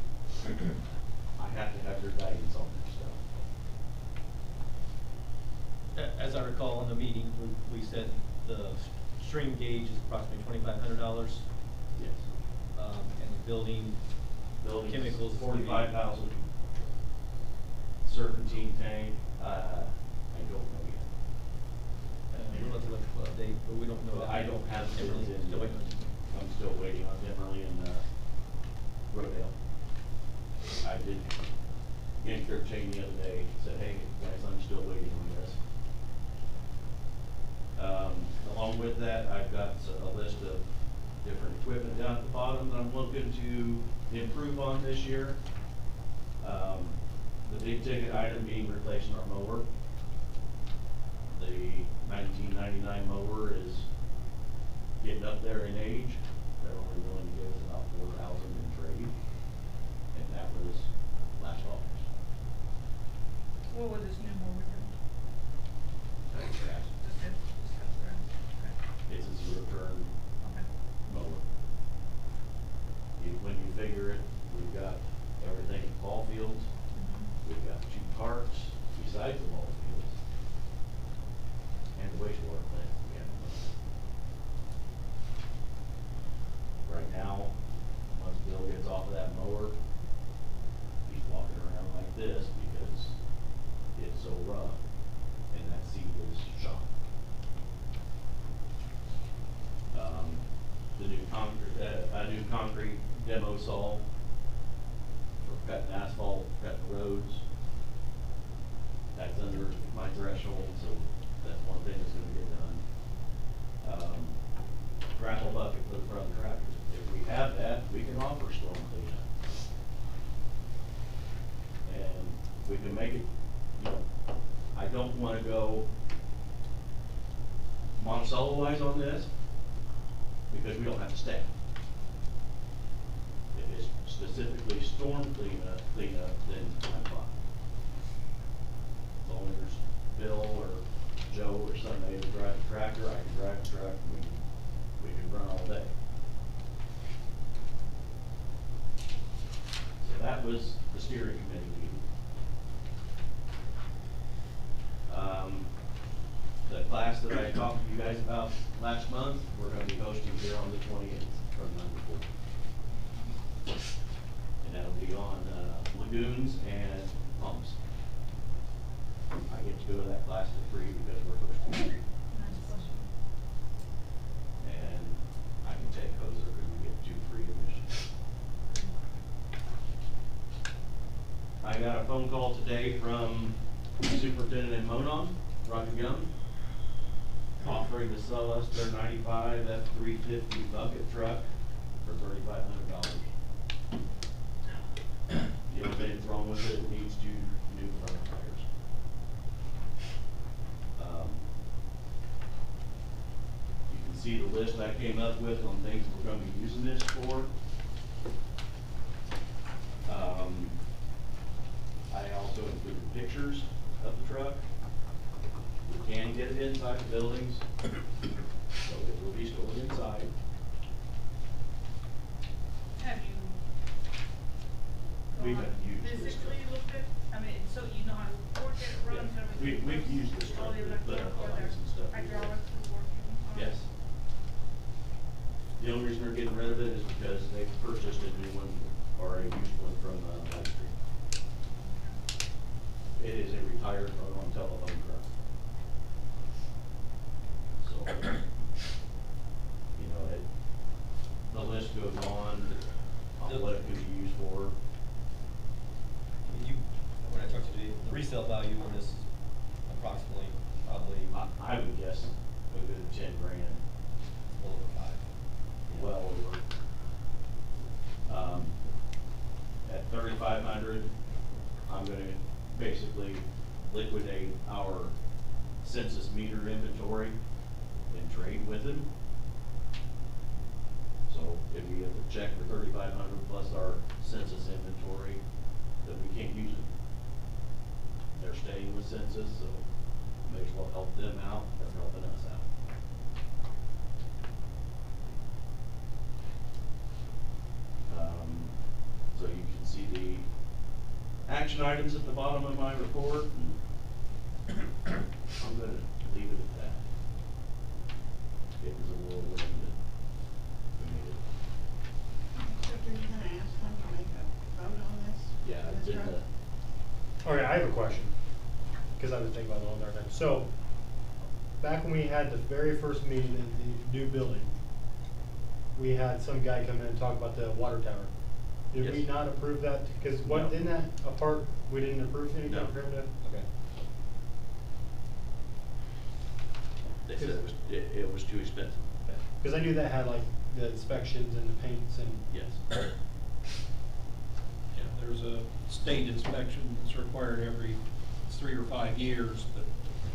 H: I have to have your guidance on that stuff.
M: As I recall in the meeting, we said the stream gauge is approximately $2,500.
H: Yes.
M: And the building chemicals is gonna be-
H: 45,000. Serpentine tank, I don't know yet.
M: We'll have to look for update, but we don't know.
H: I don't have bids
M: Everything's
H: in
M: still
H: yet.
M: waiting on-
H: I'm still waiting on Emerald and Rodale. I did get Kirk Cheney the other day, said, hey, guys, I'm still waiting on this. Along with that, I've got a list of different equipment down at the bottom that I'm looking to improve on this year. The big ticket item being replacing our mower. The 1999 mower is getting up there in age. They're only willing to give us about 4,000 in trade, and that was last August.
A: What would this new mower do?
H: Cut grass.
A: Just cut grass, okay.
H: It's a zero turn
A: Okay.
H: mower. When you figure it, we've got everything in ball fields. We've got 2 parks besides the ball fields, and the wastewater plant again. Right now, once Bill gets off of that mower, he's walking around like this because it's so rough, and that seat is shot. The new concrete demo saw for cutting asphalt, cutting roads. That's under my threshold, so that's one thing that's gonna get done. Grapple bucket for the front of the tractors. If we have that, we can offer storm cleanup. And we can make it, you know, I don't wanna go Monticello-wise on this, because we don't have the staff. If it's specifically storm cleanup, then I'm fine. As long as there's Bill or Joe or somebody to drive the tractor, I can drive the truck, and we can run all day. So that was the steering committee meeting. The class that I talked to you guys about last month, we're gonna be hosting here on the 28th from 9 to 4. And that'll be on lagoons and pumps. I get to go to that class for free because we're hosting. And I can take Hoser because we get 2 free admissions. I got a phone call today from Superintendent in Monon, Roger Young, offering to sell us their 95 F350 bucket truck for $3,500. The only thing that's wrong with it, it needs 2 new front tires. You can see the list I came up with on things we're going to be using this for. I also included pictures of the truck. We can get it inside the buildings, so it will be stored inside.
A: Have you
H: We
A: gone
H: have used this
A: physically
H: truck.
A: looked at, I mean, so you know how to work it, runs,
H: Yeah,
A: everything?
H: we've used this
A: All
H: truck
A: the
H: to put
A: electrical,
H: up
A: all
H: lights and stuff.
A: hydraulics is working on it?
H: Yes. The only reason they're getting rid of it is because they purchased a new one or a used one from Light Street. It is a retired run-on telephone truck. So, you know, the list goes on what it can be used for.
M: When I talked to you, the resale value on this is approximately, probably
H: I would guess a good 10 grand.
M: a little over 5.
H: Well over. 3,500, I'm gonna basically liquidate our census meter inventory and trade with him. So if we have a check for 3,500 plus our census inventory, then we can't use it. They're staying with census, so may as well help them out, they're helping us out. So you can see the action items at the bottom of my report. I'm gonna leave it at that. It was a whirlwind and we made it.
B: So are you gonna ask them to make a vote on this?
H: Yeah, I
B: This
H: did
B: road?
H: that.
O: Okay, I have a question, because I've been thinking about it all the time. So, back when we had the very first meeting in the new building, we had some guy come in and talk about the water tower. Did we
H: Yes.
O: not approve that? Because what,
H: No.
O: didn't that a part, we didn't approve anything
H: No.
O: for him to? Okay.
H: They said it was too expensive.
O: Because I knew that had like the inspections and the paints and.
H: Yes.
E: Yeah, there's a state inspection that's required every 3 or 5 years, but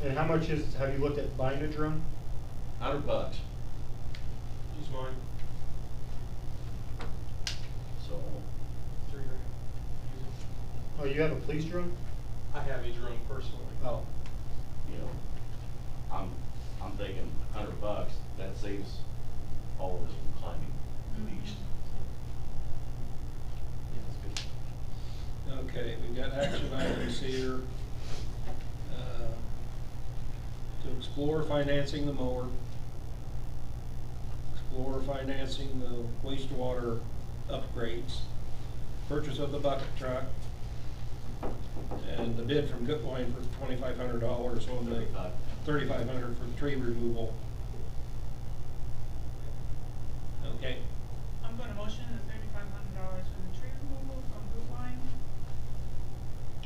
O: And how much is, have you looked at buying a drone?
H: $100.
J: Use mine.
H: So,
J: $3 grand. Use it.
O: Oh, you have a police drone?
J: I have a drone personally.
O: Oh.
H: you know, I'm thinking $100, that saves all of us from climbing the beast. Yeah, that's good.
E: okay, we've got action items here. To explore financing the mower, explore financing the wastewater upgrades, purchase of the bucket truck, and the bid from Goodwine for $2,500 on the $3,500 for the tree removal. Okay,
A: I'm gonna motion the $3,500 for the tree removal from Brookline.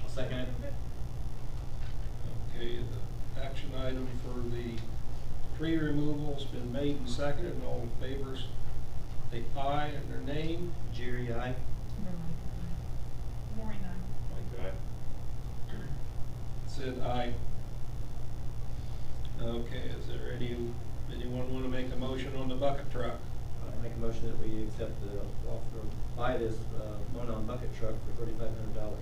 J: I'll second it.
E: okay, the action item for the tree removal's been made and seconded, and all in favor state aye and their name.
J: Jerry, aye.
A: Maureen, aye.
F: Like that.
E: Sid, aye. Okay, is there anyone want to make a motion on the bucket truck?
M: I make a motion that we accept the offer, buy this, one-on bucket truck for $3,500. Sounds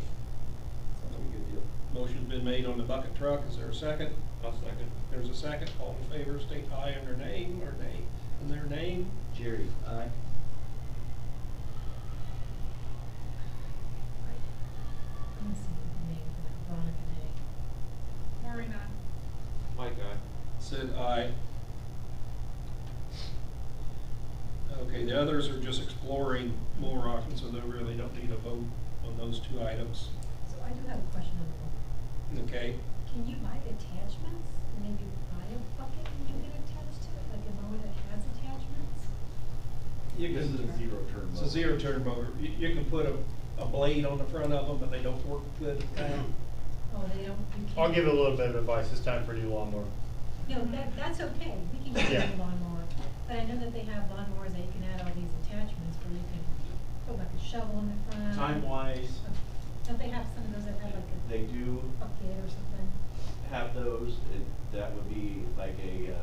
M: like a good deal.
E: Motion's been made on the bucket truck, is there a second?
F: I'll second.
E: There's a second, all in favor state aye and their name, or nay, and their name.
M: Jerry, aye.
A: Maureen, aye.
F: Mike, aye.
E: Sid, aye. Okay, the others are just exploring more often, so they really don't need a vote on those 2 items.
P: So I do have a question on the book.
E: Okay,
P: Can you buy attachments? Maybe buy a bucket and you get attached to it, like a mower that has attachments?
E: you
H: This is
E: can,
H: a zero-turn mower.
E: it's a zero-turn motor. You can put a blade on the front of them, but they don't work good.
P: Oh, they don't, you can't?
O: I'll give it a little bit of advice, it's time for a new lawnmower.
P: No, that's okay, we can get
O: Yeah.
P: a lawnmower, but I know that they have lawnmowers that you can add all these attachments where you can put like a shovel in the front.
H: Time-wise,
P: Don't they have some of those that have like a
H: they do
P: bucket or something?
H: have those, that would be like a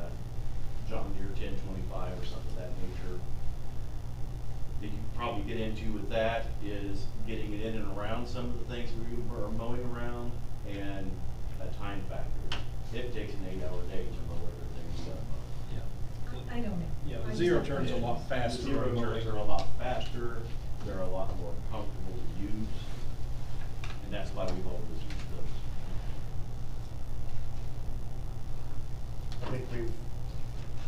H: John Deere 1025 or something of that nature. That you could probably get into with that is getting it in and around some of the things we are mowing around, and a time factor. It takes an 8-hour day to mow everything we gotta mow.
E: Yeah.
P: I don't know.
E: Yeah,
P: I
E: the
P: just
E: zero
P: have
E: turn's a
P: questions.
E: lot faster.
H: Zero
E: on mowing.
H: turns are a lot faster, they're a lot more comfortable to use, and that's why we've always used those.
O: I think we've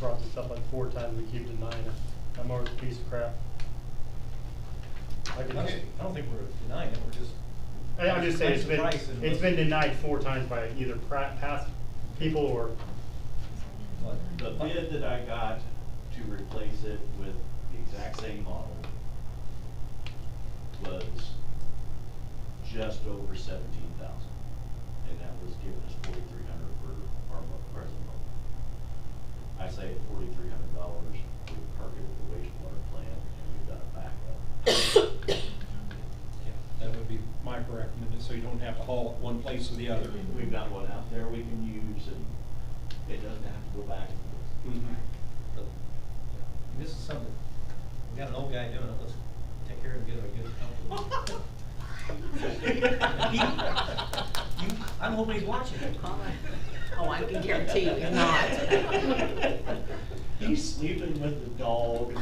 O: brought this up like 4 times, we keep denying it. That mower's a piece of crap. I
K: don't think we're denying it, we're just.
O: I'm just saying,
K: That's the price and
O: it's
K: most-
O: been denied 4 times by either past people or.
H: The bid that I got to replace it with the exact same model was just over 17,000, and that was giving us 4,300 for our present model. I say at $4,300, we park it at the wastewater plant, and we've got a backup.
E: Yeah, that would be my have to haul it one place or the other.
H: We've got one out there we can use, and it doesn't have to go back and forth.
E: Mhm.
M: This is something, we got an old guy doing it, let's take care of it, get him a good help. I'm hoping he's watching.
D: Oh, I can guarantee you he's not.
H: He's sleeping with the dog.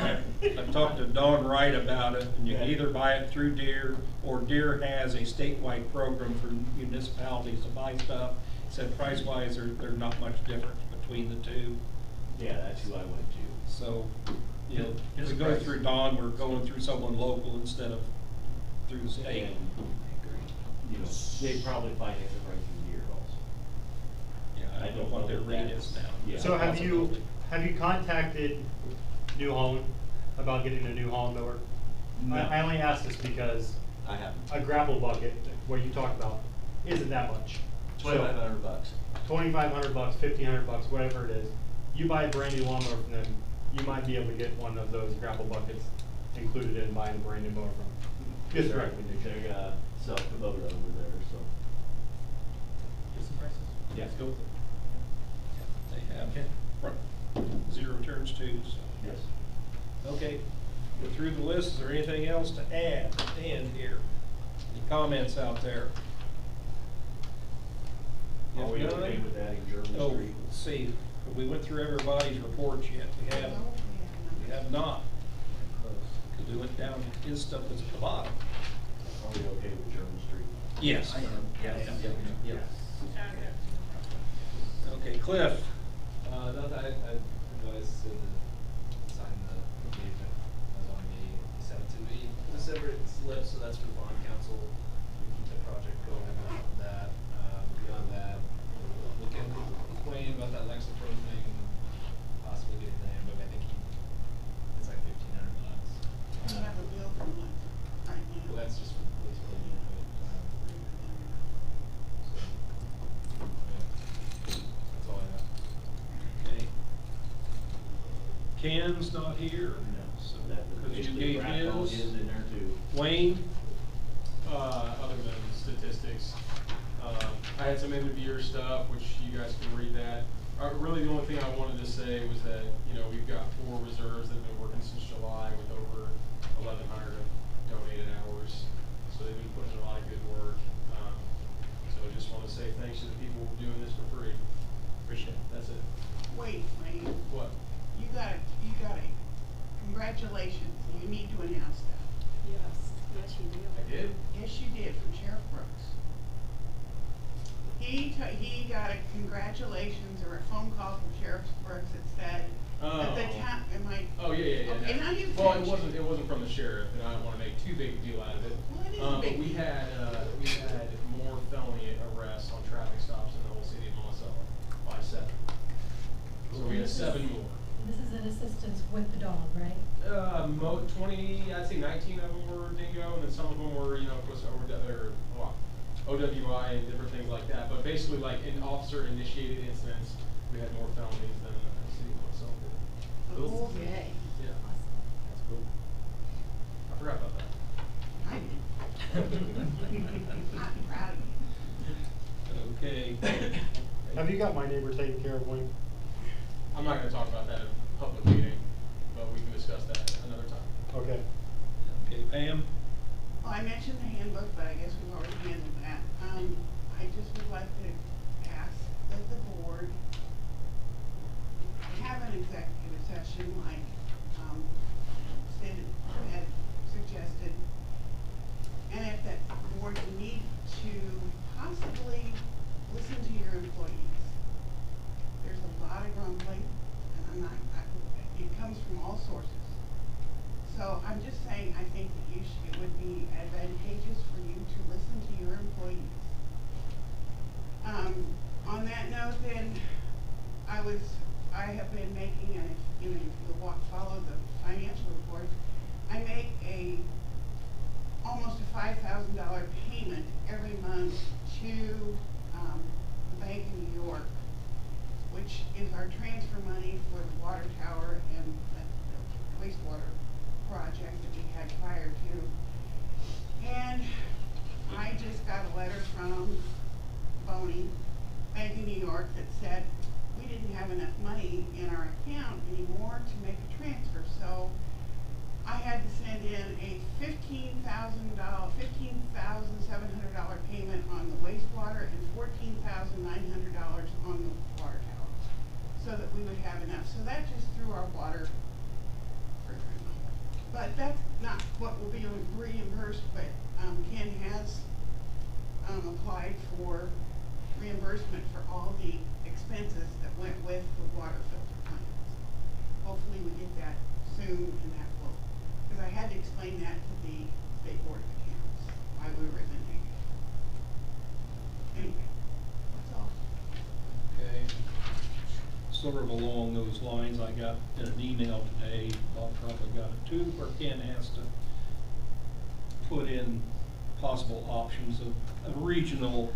E: I've talked to Dawn Wright about it, and you can either buy it through Deere, or Deere has a statewide program for municipalities to buy stuff. Said price-wise, they're not much difference between the two.
H: Yeah, that's who I went to.
E: So, you know,
M: His
E: to go
M: price.
E: through Dawn, we're going through someone local instead of through the state.
H: And, you know, they probably finance it right through Deere also.
E: Yeah, I don't know what their rate is now.
H: Yeah.
O: So have you contacted New Holland about getting a New Holland mower?
H: No.
O: I only ask this because
H: I haven't.
O: a grapple bucket, what you talked about, isn't that much.
H: $2,500.
O: $2,500, $1,500, whatever it is. You buy a brand new lawnmower from them, you might be able to get one of those grapple buckets included in buying a brand new mower from them. Just a recommendation.
H: They sell Kubota over there, so.
M: Get some prices?
H: Yeah.
M: Let's go with it.
E: They have
M: Okay.
E: front zero turns too, so.
H: Yes.
E: Okay, go through the list. Is there anything else to add at the end here? Any comments out there?
H: Are we
E: If none-
H: okay with adding German
E: Oh,
H: Street?
E: let's see, we went through everybody's reports yet. We have not. Because we went down, his stuff was at the bottom.
H: Are we okay with German Street?
E: Yes.
M: I am, yeah, yeah.
E: Okay, Cliff.
J: No, I advise to sign the engagement as on the 7th to be the separate slip, so that's for the bond council. We keep the project going on that. Beyond that, look at Wayne about that Lexapro thing and possibly getting the handbook. I think it's like $1,500.
B: I have a bill from like, right now.
J: Well, that's just for the police building, that's all I have.
E: Okay. Ken's not here.
H: No.
E: So,
H: That
E: because you
H: basically
E: gave
H: wrapped all
E: his.
H: his in there too.
E: Wayne?
Q: Other than statistics. I had some end of year stuff, which you guys can read that. Really the only thing I wanted to say was that, you know, we've got 4 reserves that have been working since July with over 1,100 donated hours. So they've been putting in a lot of good work. So I just want to say thanks to the people doing this for free. Appreciate it. That's it.
B: Wait, Wayne,
Q: What?
B: you got a, congratulations, you need to announce that.
P: Yes, you do.
Q: I did?
B: Yes, you did, from Sheriff Brooks. He got a congratulations or a phone call from Sheriff Brooks that said that the town, am I?
Q: Oh, yeah.
B: Okay, now you
Q: Well,
B: finish.
Q: it wasn't from the sheriff, and I don't wanna make too big a deal out of it.
B: Well, it is a
Q: But
B: big
Q: we
B: deal.
Q: had more felony arrests on traffic stops in the whole city of Monticello by 7. So we had 7 more.
P: This is an assistance with the dog, right?
Q: 20, I'd say 19 of them were dingo, and then some of them were, you know, of course, OWI and different things like that. But basically, like in officer-initiated incidents, we had more felonies than the city of Monticello did.
B: Cool.
D: Yay.
Q: Yeah, that's cool. I forgot about that.
B: I did. I'm proud of you.
E: Okay.
O: Have you got my neighbor taken care of, Wayne?
Q: I'm not gonna talk about that in a public meeting, but we can discuss that another time.
O: Okay.
E: Okay, Pam?
B: Well, I mentioned the handbook, but I guess we've already handled that. I just would like to ask that the board have an executive session like, Sid had suggested. And if that board need to possibly listen to your employees. There's a lot of grumbling, and it comes from all sources. So I'm just saying, I think that it would be advantageous for you to listen to your employees. On that note then, I have been making, and if you follow the financial reports, I make almost a $5,000 payment every month to the Bank of New York, which is our transfer money for the water tower and the wastewater project that we had prior to. And I just got a letter from Boney, Bank of New York, that said we didn't have enough money in our account anymore to make a transfer, so I had to send in a $15,700 payment on the wastewater and $14,900 on the water tower, so that we would have enough. So that just threw our water. But that's not what will be reimbursed, but Ken has applied for reimbursement for all the expenses that went with the water filter plants. Hopefully we get that soon, and that will, because I had to explain that to the State Board of Accounts, why we were in the negative. Anyway, that's all.
E: Okay. Sort of along those lines, I got in an email today, Bob probably got it too, where Ken has to put in possible options of a regional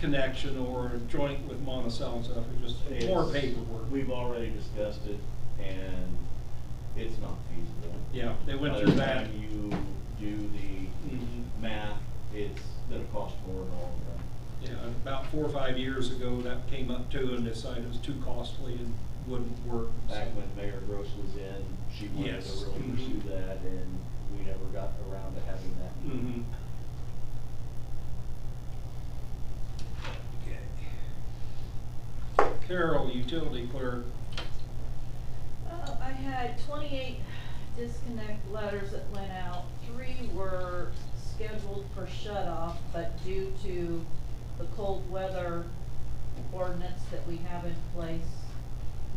E: connection or a joint with Monticello and stuff, or just more
H: It's-
E: paperwork.
H: We've already discussed it, and it's not feasible.
E: Yeah, they went
H: By
E: through
H: the
E: that.
H: time you do the math, it's gonna cost more in the long run.
E: Yeah, about 4 or 5 years ago, that came up too, and decided it was too costly and wouldn't work.
H: Back
E: so-
H: when Mayor Gross was in, she wanted
E: Yes.
H: to really pursue that, and we never got around to having that.
E: Mhm. Okay. Carol, utility clerk.
G: I had 28 disconnect letters that went out. 3 were scheduled for shut off, but due to the cold weather ordinance that we have in place,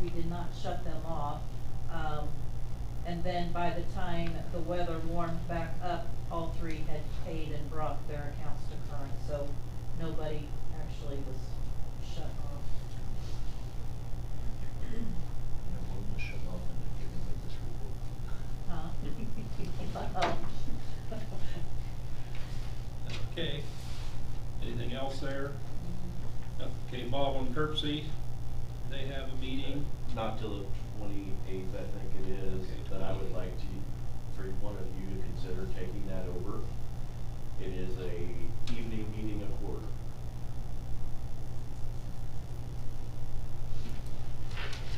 G: we did not shut them off. And then by the time the weather warmed back up, all 3 had paid and brought their accounts to current, so nobody actually was shut off. Huh?
E: Okay. Anything else there? Okay, Bob and Kirksey, they have a meeting.
H: Not till the 28th, I think it is,
E: Okay,
H: but I would like to, for one of you to consider taking that over. It is a evening meeting a quarter.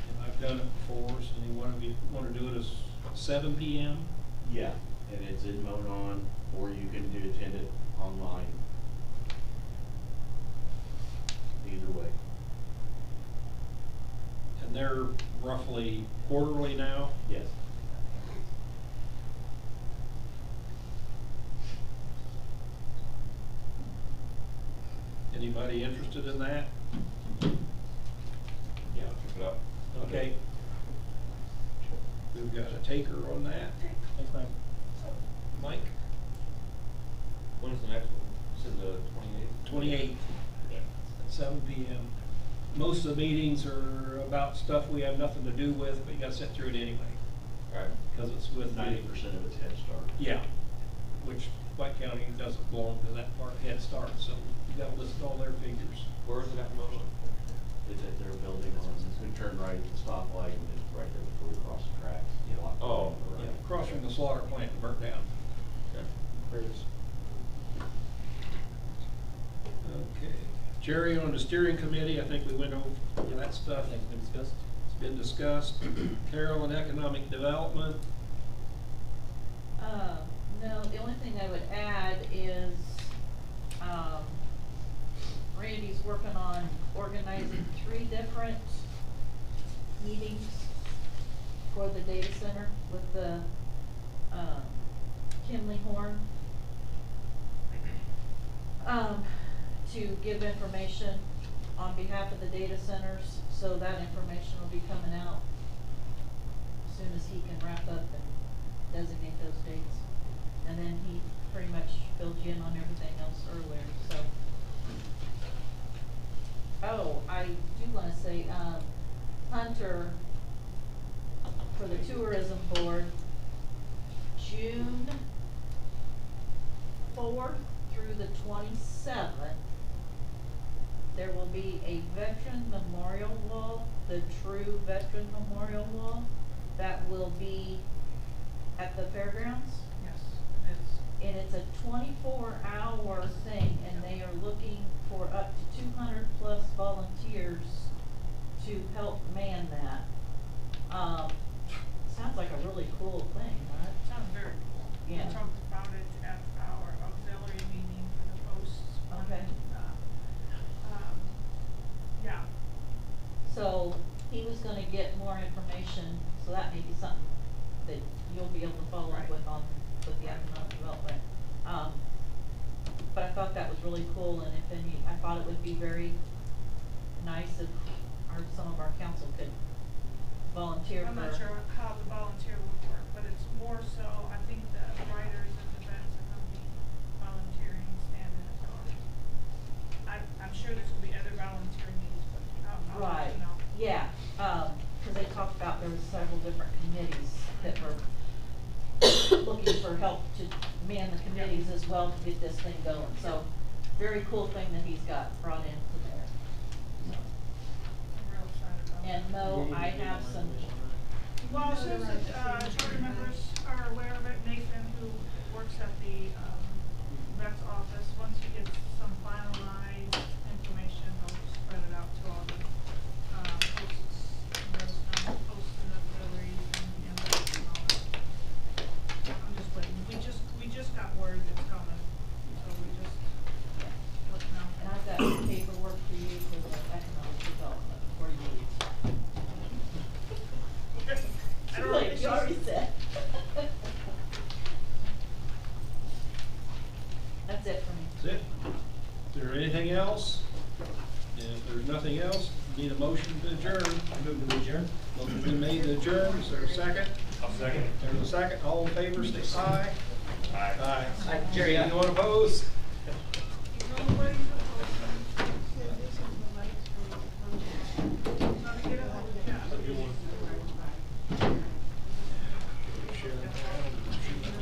E: And I've done it before, so any one of you want to do it as 7 PM?
H: Yeah, and it's in Monon, or you can attend it online. Either way.
E: And they're roughly quarterly now?
H: Yes.
E: Anybody interested in that?
F: Yeah, check it out.
E: Okay. We've got a taker on that. Mike?
F: When's the next one? This is the 28th?
E: 28th, at 7 PM. Most of the meetings are about stuff we have nothing to do with, but you gotta sit through it anyway.
F: Right.
E: Because it's with
H: 90% of it's Head Start.
E: Yeah, which White County doesn't belong to that part of Head Start, so you gotta list all their figures.
F: Where is it at Monon?
H: It's at their building on, we turn right at the stoplight, and it's right there before we cross the tracks.
F: Oh.
E: Yeah, across from the slaughter plant that burnt down.
F: Okay.
E: There it is. Okay, Jerry on the steering committee, I think we went over that stuff.
M: Things been discussed?
E: It's been discussed. Carol on economic development.
G: No, the only thing I would add is, Randy's working on organizing 3 different meetings for the data center with the, Kimley Horn. To give information on behalf of the data centers, so that information will be coming out as soon as he can wrap up and designate those dates. And then he pretty much filled you in on everything else earlier, so. Oh, I do wanna say, Hunter, for the tourism board, June 4th through the 27th, there will be a veteran memorial wall, the true veteran memorial wall, that will be at the fairgrounds.
A: Yes, it is.
G: And it's it's a 24-hour thing, and they are looking for up to 200 plus volunteers to help man that. Sounds like a really cool thing, right?
A: Sounds very cool.
G: Yeah.
A: We talked about it at our auxiliary meeting for the posts.
G: Okay.
A: Yeah.
G: So he was gonna get more information, so that may be something that you'll be able to follow up with on, with the economic development. But I thought that was really cool, and if any, I thought it would be very nice if some of our council could volunteer for.
A: I'm not sure how the volunteer would work, but it's more so, I think the writers and the vets are gonna be volunteering, standing as well. I'm sure there's gonna be other volunteer needs, but I'll let
G: Right,
A: you know.
G: yeah, cause they talked about there were several different committees that were looking for help to man the committees as well to get this thing going, so very cool thing that he's got brought into there. So.
A: I'm real excited about it.
G: And Mo, I have some.
A: Well, as soon as the, charter members are aware of it, Nathan, who works at the, vet's office, once he gets some finalized information, he'll spread it out to all the, posts, posts and auxiliaries and vets and all that. I'm just waiting, we just got word it's coming, so we just working out.
G: And I've got some paperwork for you for the economic development for you.
A: I don't know if
G: You already
A: she's-
G: said. That's it for me.
E: That's it. Is there anything else? And if there's nothing else, need a motion to adjourn.
M: Move to adjourn.
E: Motion's been made to adjourn, is there a second?
F: I'll second.
E: There's a second, all in favor, say aye.
F: Aye.
E: Aye. Jerry, anyone opposed?
A: Nobody's opposed.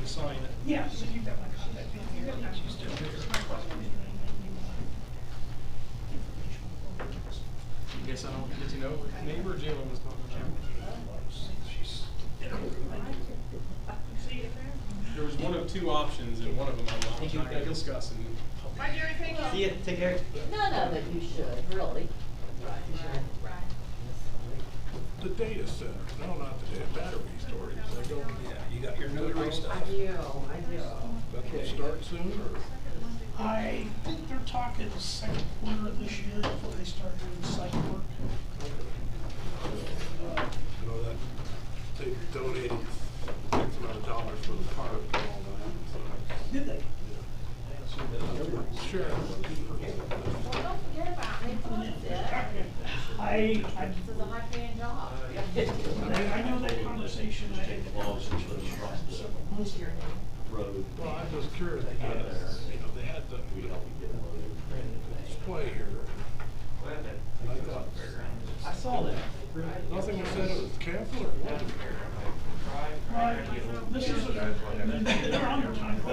E: Sign it.
L: Yeah, so you've got my contact info.
E: She's still here.
Q: Guess I don't get to know what the neighbor Jalen was talking about.
E: She's.
Q: There was one of two options, and one of them I'm not gonna discuss. And
A: Bye, Jerry, thank you.
M: See ya, take care.
G: None of it you should, really.
I: The data center, no, not the data, battery storage, they go,
E: Yeah, you got your notary stuff.
D: I do.
I: that will start soon, or?
L: I think they're talking second quarter of this year before they start doing site work.
I: You know, that, they donated X amount of dollars for the park and all that, so.
L: Did they?
I: Sure.
G: Well, don't forget about me, This is a high paying job.
L: I know that conversation I had several months ago.
I: Road. Well, I'm just curious, because, you know, they had the display here. And I thought,
M: I saw that.
I: nothing was said it was canceled or what?
L: This is, they're on their timeline.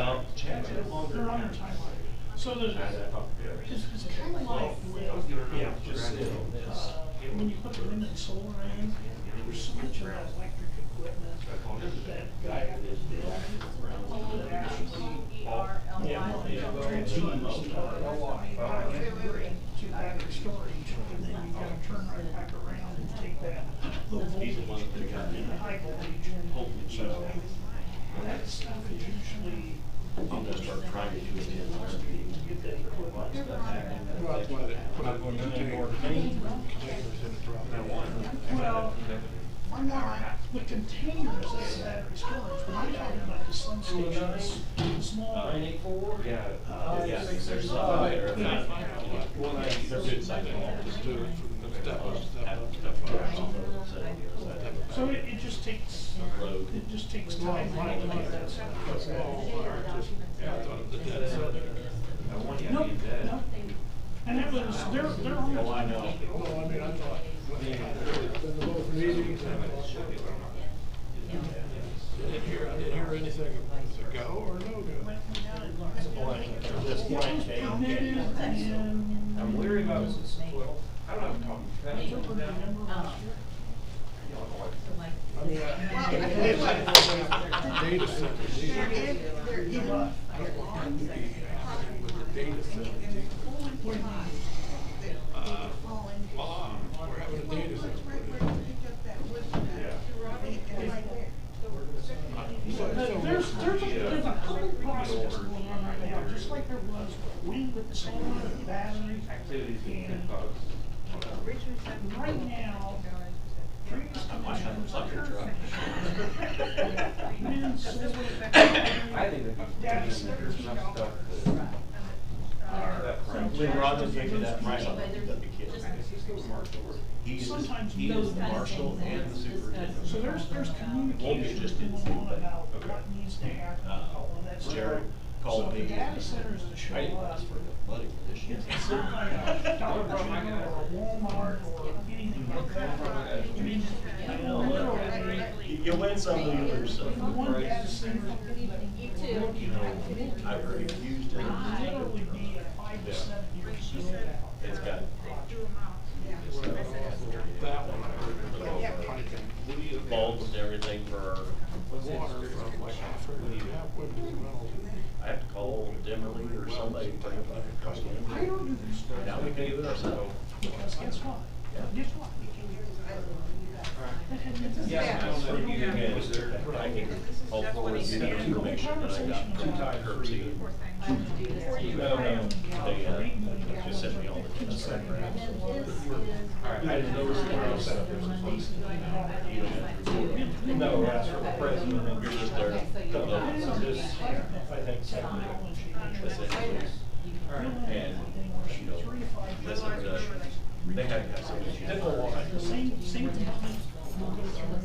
L: They're on their timeline. So there's, it's kind of like with, when you put the wind and solar in, there's so much of that electric equipment that guy did. That actually, to battery storage, and then you gotta turn right back around and take that low voltage to turn into high voltage. So that stuff is usually.
H: I'm gonna start trying to do it in there.
L: Get that equipment.
I: Well, that's why they put it in containers in the drop.
L: Well, the containers, that's battery storage, but I'm talking about the substations, the small.
E: 984?
F: Yeah.
H: Yeah.
L: There's
H: They're good size.
I: Just do it from step up,
L: So it just takes, time. No. And that was, they're on.
I: Oh, I know. No, I mean, I thought, when they had both meetings and I didn't hear anything, is it go or no go? It's blank, just blank.
F: I'm leery about this, well, I don't know,
G: Like,
I: data center.
B: There is, there is.
I: I don't want them to be happening with the data center. We're having a data center.
L: There's a couple processes going on right now, just like there was wind with the solar and battery.
F: Activities being
L: And right now, previous commissioners. Wind, solar,
F: I think that
L: data centers,
F: there's enough stuff that
H: When Ron was making that marshal, he's
L: Sometimes
H: he
L: those
H: is the marshal and the superintendent.
L: So there's communication
H: just didn't
L: going on
H: but
L: about what needs to happen, all of that stuff.
H: Jared called
L: So
H: me.
L: the data centers that show
H: I didn't
L: up,
H: ask for the money for this shit.
L: it's not like a Dollar General or a Walmart or anything like that. I mean, literally,
H: You win some, you lose some.
L: one data center,
H: You know, I've heard it used in.
L: literally be a 5 to 7 year build out.
H: It's got.
I: That one, I heard, piping.
H: Bulbs and everything for
I: Water from like
H: I have to call Dimmerly or somebody to bring it back across the
L: I don't do this stuff.
H: Now we can do it ourselves.
L: Because guess what? Guess what?
F: Yeah, I don't know if you can get
H: Was there, I can, all four of you have information that I got from courtesy.
F: No.
H: They, just sent me all the stuff.
F: Alright, I didn't know somewhere else that there was one.
H: You don't have to report on it.
F: No, that's for the president.
H: You're just there.
F: So this, I think,
H: That's it. And, you know, listen, they had to have somebody.
L: Same thing. We'll go through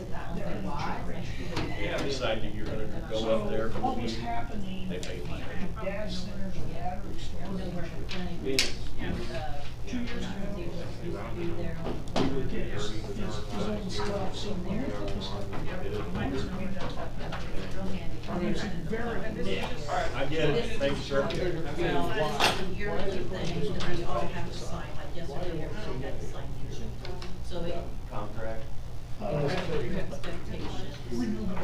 H: Yeah, decided you're gonna go up there for the
L: what was
H: meeting.
L: happening
H: They paid me.
L: with data centers and battery storage. 2 years ago, is all the stuff, so when you're putting stuff together, mine's gonna be done. It's very big.
H: I get it, thank you, sir.
G: Well, that's the yearly thing that we all have to sign, like yesterday, everybody had to sign these. So they
H: Contract.
G: expectations, and then it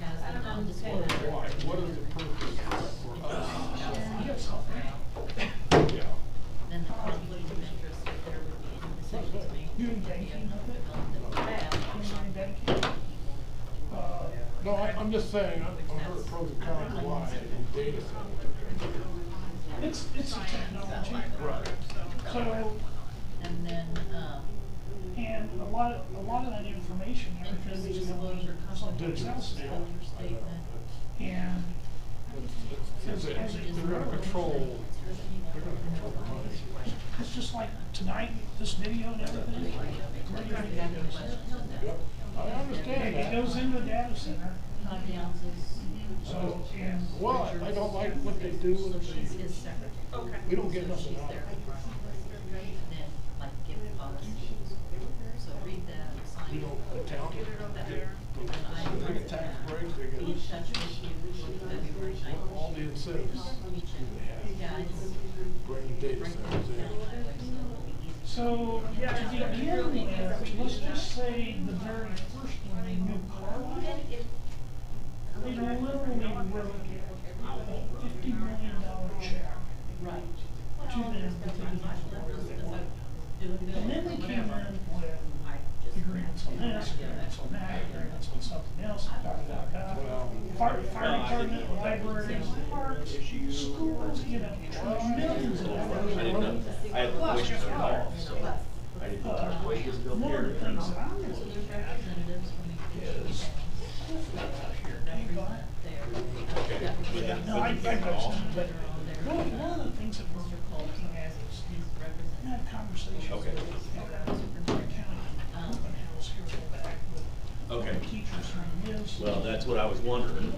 G: has the non-disclosure.
I: What is the purpose for us?
G: Yeah. Then the conflict of interest, if there would be any decisions made.
L: You dedicated
I: No, I'm just saying, I'm heard pros and cons why in data centers.
L: It's a technology.
I: Right.
L: So,
G: And then,
L: and a lot of that information,
G: interest
L: everything is
G: disclosure,
L: going someplace
G: conflict of
L: else
G: interest
L: now.
G: disclosure statement.
L: And
I: They're gonna control, they're gonna control the money.
L: it's just like tonight, this video and everything.
I: Yep, I understand
L: It goes
I: that.
L: into a data center,
G: Time ounces.
L: so, and.
I: Well, I don't like what they do with
G: Is
I: the,
G: separate.
I: we don't get nothing
G: She's
I: out of
G: there.
I: it.
G: Then, like, give policies. So read that, sign.
I: You know, the town,
G: And I
I: they get tax breaks, they
G: be in
I: get
G: touch with you February 19th.
I: all the incentives they have.
G: Guys.
I: Bring data centers in.
L: So, to begin with, let's just say the very first one, a new car line, they literally wrote a $50 million check
G: Right.
L: to them because they didn't know. And then they came in with agreements on this, agreements on that, agreements on something else, Fire department, libraries, parks, schools, you know, millions of dollars.
H: I didn't know, I had the voice turned off, so I didn't know the voice was built
L: One of
H: here.
L: the things that I'm
G: So
L: looking
G: there's
L: at
G: representatives from each
L: is,
G: represent there.
L: no, I represent, but
G: One
L: one of the things that we're looking at is, I had conversations
H: Okay.
L: with the county open house here for back with
H: Okay.
L: teachers who lives.
H: Well, that's what I was wondering.